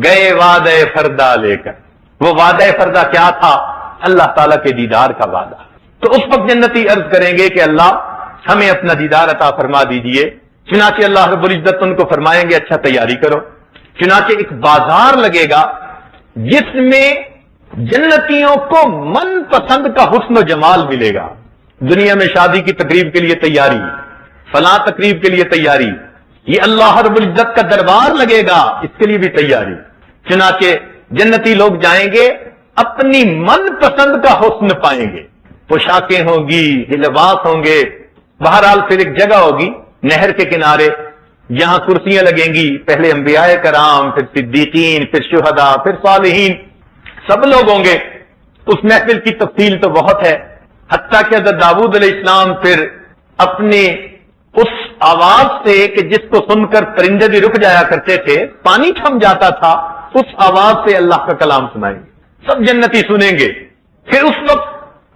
گئے وعدہ فردہ لے کر۔ وہ وعدہ فردہ کیا تھا؟ اللہ تعالیٰ کے دیدار کا وعدہ۔ تو اس وقت جنتی عرض کریں گے کہ اللہ ہمیں اپنا دیدار عطا فرما دیجئے۔ چنانچہ اللہ رب العزت ان کو فرمائیں گے اچھا تیاری کرو۔ چنانچہ ایک بازار لگے گا جس میں جنتیوں کو من پسند کا حسن و جمال ملے گا۔ دنیا میں شادی کی تقریب کے لیے تیاری، فلاں تقریب کے لیے تیاری، یہ اللہ رب العزت کا دربار لگے گا، اس کے لیے بھی تیاری۔ چنانچہ جنتی لوگ جائیں گے، اپنی من پسند کا حسن پائیں گے، پوشاکیں ہوں گی، لباس ہوں گے، بہرحال پھر ایک جگہ ہوگی نہر کے کنارے، یہاں کرسیاں لگیں گی، پہلے انبیاء کرام، پھر صدیقین، پھر شہداء، پھر صالحین، سب لوگ ہوں گے۔ اس محفل کی تفصیل تو بہت ہے، حتیٰ کہ حضرت داؤد علیہ السلام پھر اپنے اس آواز سے کہ جس کو سن کر پرندے بھی رک جایا کرتے تھے، پانی تھم جاتا تھا، اس آواز سے اللہ کا کلام سنائیں گے، سب جنتی سنیں گے۔ پھر اس وقت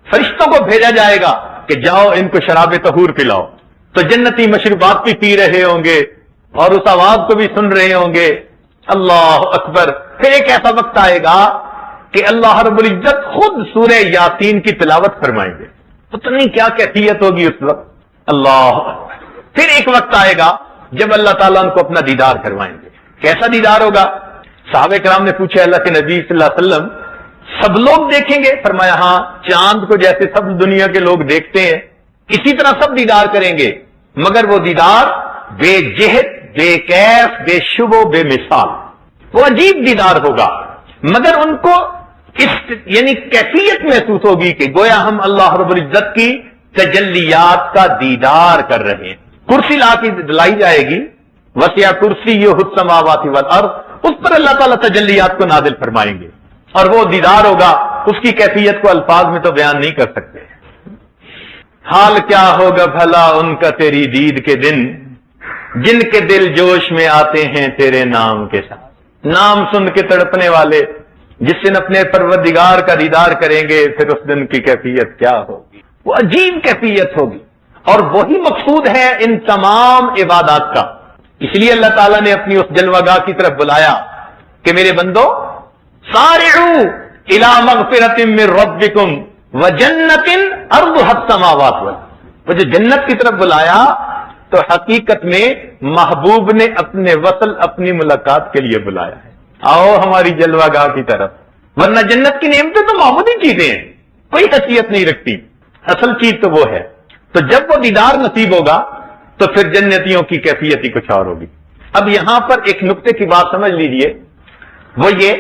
فرشتوں کو بھیجا جائے گا کہ جاؤ ان کو شراب طہور پلاؤ، تو جنتی مشروبات بھی پی رہے ہوں گے اور اس آواز کو بھی سن رہے ہوں گے۔ اللہ اکبر۔ پھر ایک ایسا وقت آئے گا کہ اللہ رب العزت خود سورہ یاسین کی تلاوت فرمائیں گے، پتہ نہیں کیا کیفیت ہوگی اس وقت۔ اللہ اکبر۔ پھر ایک وقت آئے گا جب اللہ تعالیٰ ان کو اپنا دیدار کروائیں گے۔ کیسا دیدار ہوگا؟ صحابہ کرام نے پوچھا اللہ کے نبی صلی اللہ علیہ وسلم سب لوگ دیکھیں گے؟ فرمایا ہاں، چاند کو جیسے سب دنیا کے لوگ دیکھتے ہیں اسی طرح سب دیدار کریں گے، مگر وہ دیدار بے جہت، بے کیف، بے شبو، بے مثال، وہ عجیب دیدار ہوگا، مگر ان کو اس یعنی کیفیت محسوس ہوگی کہ گویا ہم اللہ رب العزت کی تجلیات کا دیدار کر رہے ہیں۔ کرسی لا کے دلائی جائے گی، وسع کرسیہ السماوات والارض، اس پر اللہ تعالیٰ تجلیات کو نازل فرمائیں گے، اور وہ دیدار ہوگا، اس کی کیفیت کو الفاظ میں تو بیان نہیں کر سکتے۔ حال کیا ہوگا بھلا ان کا تیری دید کے دن، جن کے دل جوش میں آتے ہیں تیرے نام کے ساتھ۔ نام سن کے تڑپنے والے جس دن اپنے پروردگار کا دیدار کریں گے، پھر اس دن کی کیفیت کیا ہوگی؟ وہ عجیب کیفیت ہوگی، اور وہی مقصود ہے ان تمام عبادات کا۔ اس لیے اللہ تعالیٰ نے اپنی اس جلوہ گاہ کی طرف بلایا کہ میرے بندو سارعوا الی مغفرۃ من ربکم وجنۃ ارضھا السماوات والارض۔ وہ جو جنت کی طرف بلایا تو حقیقت میں محبوب نے اپنے وصل، اپنی ملاقات کے لیے بلایا ہے، آؤ ہماری جلوہ گاہ کی طرف، ورنہ جنت کی نعمتیں تو معمولی چیزیں ہیں، کوئی حیثیت نہیں رکھتی، اصل چیز تو وہ ہے۔ تو جب وہ دیدار نصیب ہوگا تو پھر جنتیوں کی کیفیت ہی کچھ اور ہوگی۔ اب یہاں پر ایک نقطے کی بات سمجھ لیجئے، وہ یہ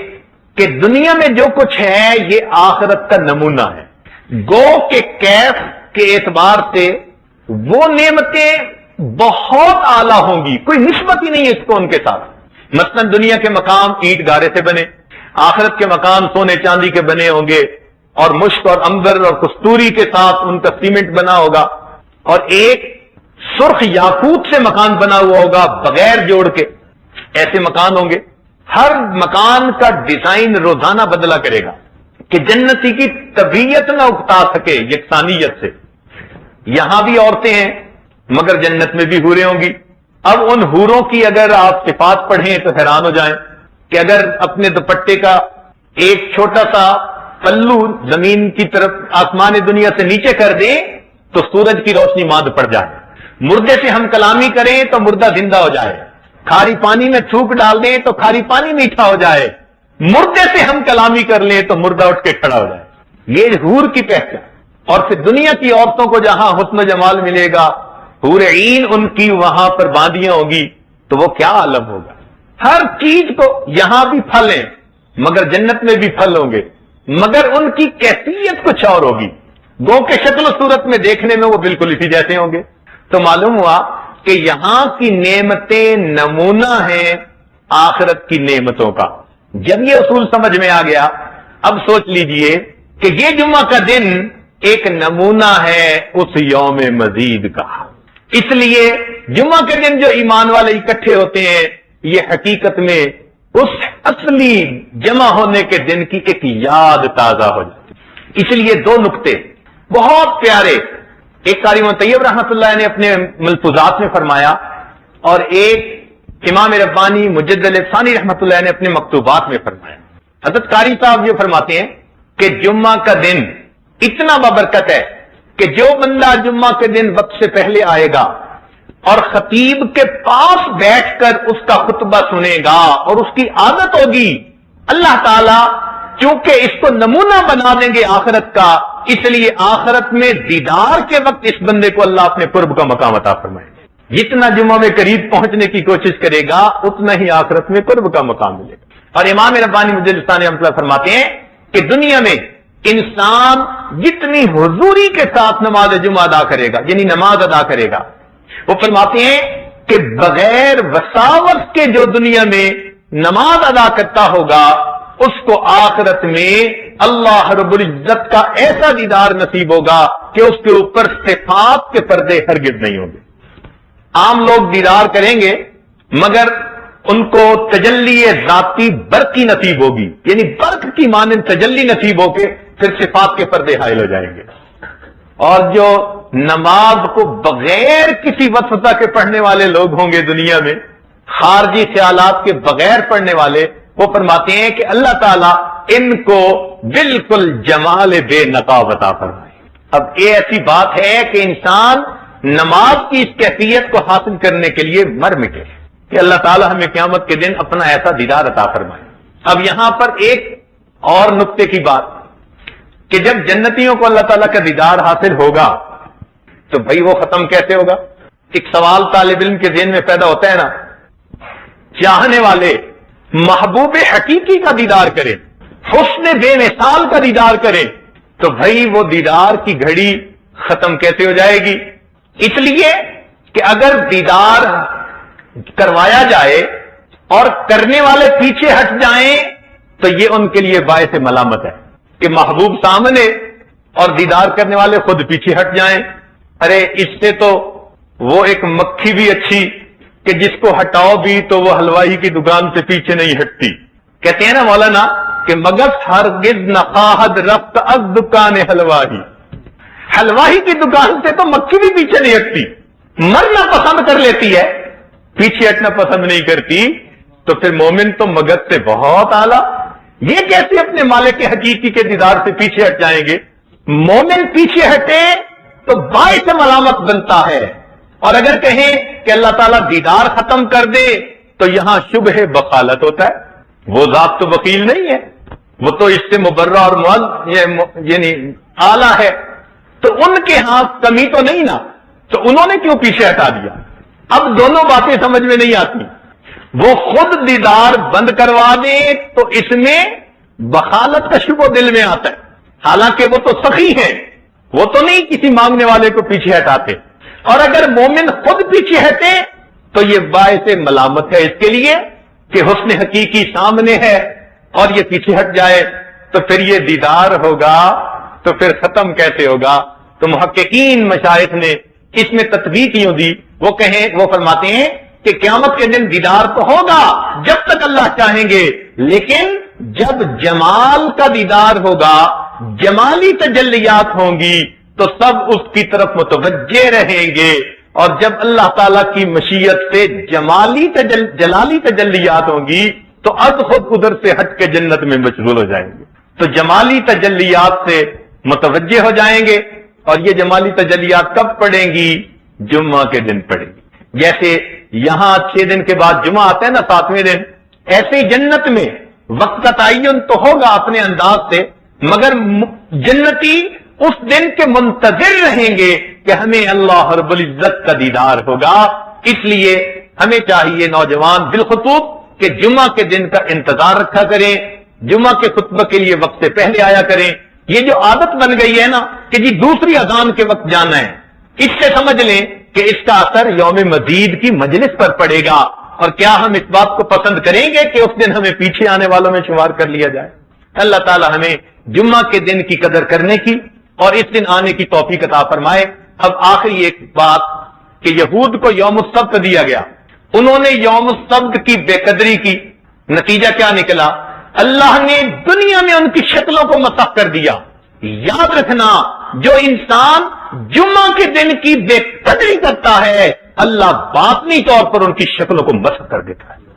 کہ دنیا میں جو کچھ ہے یہ آخرت کا نمونہ ہے، گو کے کیف کے اعتبار سے وہ نعمتیں بہت اعلیٰ ہوں گی، کوئی نسبت ہی نہیں ہے اس کو ان کے ساتھ۔ مثلا دنیا کے مقام اینٹ گارے سے بنے، آخرت کے مقام سونے چاندی کے بنے ہوں گے، اور مشک اور عنبر اور کستوری کے ساتھ ان کا سیمنٹ بنا ہوگا، اور ایک سرخ یاقوت سے مکان بنا ہوا ہوگا بغیر جوڑ کے، ایسے مکان ہوں گے۔ ہر مکان کا ڈیزائن روزانہ بدلا کرے گا کہ جنتی کی طبیعت نہ اکتا سکے یکسانیت سے۔ یہاں بھی عورتیں ہیں مگر جنت میں بھی حوریں ہوں گی۔ اب ان حوروں کی اگر آپ صفات پڑھیں تو حیران ہو جائیں کہ اگر اپنے دوپٹے کا ایک چھوٹا سا پلو زمین کی طرف آسمان دنیا سے نیچے کر دیں تو سورج کی روشنی ماند پڑ جائے، مردے سے ہم کلامی کریں تو مردہ زندہ ہو جائے، کھاری پانی میں تھوک ڈال دیں تو کھاری پانی میٹھا ہو جائے، مردے سے ہم کلامی کر لیں تو مردہ اٹھ کے کھڑا ہو جائے۔ یہ حور کی پہچان۔ اور پھر دنیا کی عورتوں کو جہاں حسن و جمال ملے گا، حور عین ان کی وہاں پر باندیاں ہوگی، تو وہ کیا عالم ہوگا۔ ہر چیز کو یہاں بھی پھل ہیں مگر جنت میں بھی پھل ہوں گے، مگر ان کی کیفیت کچھ اور ہوگی، گو کے شکل و صورت میں دیکھنے میں وہ بالکل اسی جیسے ہوں گے۔ تو معلوم ہوا کہ یہاں کی نعمتیں نمونہ ہیں آخرت کی نعمتوں کا۔ جب یہ اصول سمجھ میں آ گیا، اب سوچ لیجئے کہ یہ جمعہ کا دن ایک نمونہ ہے اس یوم مزید کا۔ اس لیے جمعہ کے دن جو ایمان والے اکٹھے ہوتے ہیں، یہ حقیقت میں اس اصلی جمع ہونے کے دن کی ایک یاد تازہ ہو جاتی ہے۔ اس لیے دو نقطے بہت پیارے، ایک قاری طیب رحمۃ اللہ نے اپنے ملفوظات میں فرمایا، اور ایک امام ربانی مجدد ثانی رحمۃ اللہ نے اپنے مکتوبات میں فرمایا۔ حضرت قاری صاحب یہ فرماتے ہیں کہ جمعہ کا دن اتنا بابرکت ہے کہ جو بندہ جمعہ کے دن وقت سے پہلے آئے گا اور خطیب کے پاس بیٹھ کر اس کا خطبہ سنے گا اور اس کی عادت ہوگی، اللہ تعالیٰ چونکہ اس کو نمونہ بنا دیں گے آخرت کا، اس لیے آخرت میں دیدار کے وقت اس بندے کو اللہ اپنے قرب کا مقام عطا فرمائے گا۔ جتنا جمعہ میں قریب پہنچنے کی کوشش کرے گا اتنا ہی آخرت میں قرب کا مقام ملے گا۔ اور امام ربانی مجدد ثانی رحمۃ اللہ فرماتے ہیں کہ دنیا میں انسان جتنی حضوری کے ساتھ نماز جمعہ ادا کرے گا، یعنی نماز ادا کرے گا، وہ فرماتے ہیں کہ بغیر وساوت کے جو دنیا میں نماز ادا کرتا ہوگا، اس کو آخرت میں اللہ رب العزت کا ایسا دیدار نصیب ہوگا کہ اس کے اوپر صفات کے پردے ہرگز نہیں ہوں گے۔ عام لوگ دیدار کریں گے مگر ان کو تجلی ذاتی برقی نصیب ہوگی، یعنی برق کی مانند تجلی نصیب ہو کے پھر صفات کے پردے حائل ہو جائیں گے۔ اور جو نماز کو بغیر کسی وسوسہ کے پڑھنے والے لوگ ہوں گے دنیا میں، خارجی خیالات کے بغیر پڑھنے والے، وہ فرماتے ہیں کہ اللہ تعالیٰ ان کو بالکل جمال بے نقاب عطا فرمائے۔ اب یہ ایسی بات ہے کہ انسان نماز کی اس کیفیت کو حاصل کرنے کے لیے مر مٹے کہ اللہ تعالیٰ ہمیں قیامت کے دن اپنا ایسا دیدار عطا فرمائے۔ اب یہاں پر ایک اور نقطے کی بات کہ جب جنتیوں کو اللہ تعالیٰ کا دیدار حاصل ہوگا تو بھائی وہ ختم کیسے ہوگا؟ ایک سوال طالب علم کے ذہن میں پیدا ہوتا ہے نا، چاہنے والے محبوب حقیقی کا دیدار کریں، حسن بے مثال کا دیدار کریں، تو بھائی وہ دیدار کی گھڑی ختم کیسے ہو جائے گی؟ اس لیے کہ اگر دیدار کروایا جائے اور کرنے والے پیچھے ہٹ جائیں تو یہ ان کے لیے باعث ملامت ہے کہ محبوب سامنے اور دیدار کرنے والے خود پیچھے ہٹ جائیں۔ ارے اس سے تو وہ ایک مکھی بھی اچھی کہ جس کو ہٹاؤ بھی تو وہ حلوائی کی دکان سے پیچھے نہیں ہٹتی۔ کہتے ہیں نا مولانا کہ مگس ہرگز نہ خواہد رفت از دکان حلوائی، حلوائی کی دکان سے تو مکھی بھی پیچھے نہیں ہٹتی، مرنا پسند کر لیتی ہے، پیچھے ہٹنا پسند نہیں کرتی۔ تو پھر مومن تو مگس سے بہت اعلیٰ، یہ کیسے اپنے مالک حقیقی کے دیدار سے پیچھے ہٹ جائیں گے؟ مومن پیچھے ہٹے تو باعث ملامت بنتا ہے، اور اگر کہیں کہ اللہ تعالیٰ دیدار ختم کر دے تو یہاں شبہ بخالت ہوتا ہے۔ وہ ذات تو وکیل نہیں ہے، وہ تو اس سے مبرہ اور یعنی اعلیٰ ہے، تو ان کے ہاں کمی تو نہیں نا، تو انہوں نے کیوں پیچھے ہٹا دیا؟ اب دونوں باتیں سمجھ میں نہیں آتی۔ وہ خود دیدار بند کروا دیں تو اس میں بخالت کا شبہ دل میں آتا ہے، حالانکہ وہ تو سخی ہیں، وہ تو نہیں کسی مانگنے والے کو پیچھے ہٹاتے۔ اور اگر مومن خود پیچھے ہٹے تو یہ باعث ملامت ہے اس کے لیے کہ حسن حقیقی سامنے ہے اور یہ پیچھے ہٹ جائے تو پھر یہ دیدار ہوگا تو پھر ختم کیسے ہوگا؟ تو محققین مشائخ نے اس میں تطبیق یوں دی، وہ فرماتے ہیں کہ قیامت کے دن دیدار تو ہوگا جب تک اللہ چاہیں گے، لیکن جب جمال کا دیدار ہوگا، جمالی تجلیات ہوں گی تو سب اس کی طرف متوجہ رہیں گے، اور جب اللہ تعالیٰ کی مشیت سے جلالی تجلیات ہوں گی تو اب خود ادھر سے ہٹ کے جنت میں مشغول ہو جائیں گے۔ تو جمالی تجلیات سے متوجہ ہو جائیں گے، اور یہ جمالی تجلیات کب پڑیں گی؟ جمعہ کے دن پڑیں گی۔ جیسے یہاں 6 دن کے بعد جمعہ آتا ہے نا، 7ویں دن، ایسے ہی جنت میں وقت کا تعین تو ہوگا اپنے انداز سے، مگر جنتی اس دن کے منتظر رہیں گے کہ ہمیں اللہ رب العزت کا دیدار ہوگا۔ اس لیے ہمیں چاہیے نوجوان بالخصوص کہ جمعہ کے دن کا انتظار رکھا کریں، جمعہ کے خطبہ کے لیے وقت سے پہلے آیا کریں۔ یہ جو عادت بن گئی ہے نا کہ جی دوسری اذان کے وقت جانا ہے، اس سے سمجھ لیں کہ اس کا اثر یوم مزید کی مجلس پر پڑے گا، اور کیا ہم اس بات کو پسند کریں گے کہ اس دن ہمیں پیچھے آنے والوں میں شمار کر لیا جائے؟ اللہ تعالی ہمیں جمعہ کے دن کی قدر کرنے کی اور اس دن آنے کی توفیق عطا فرمائے۔ اب آخری ایک بات کہ یہود کو یوم السبت دیا گیا، انہوں نے یوم السبت کی بے قدری کی، نتیجہ کیا نکلا؟ اللہ نے دنیا میں ان کی شکلوں کو مسخ کر دیا۔ یاد رکھنا، جو انسان جمعہ کے دن کی بے قدری کرتا ہے اللہ باطنی طور پر ان کی شکلوں کو مسخ کر دیتا ہے۔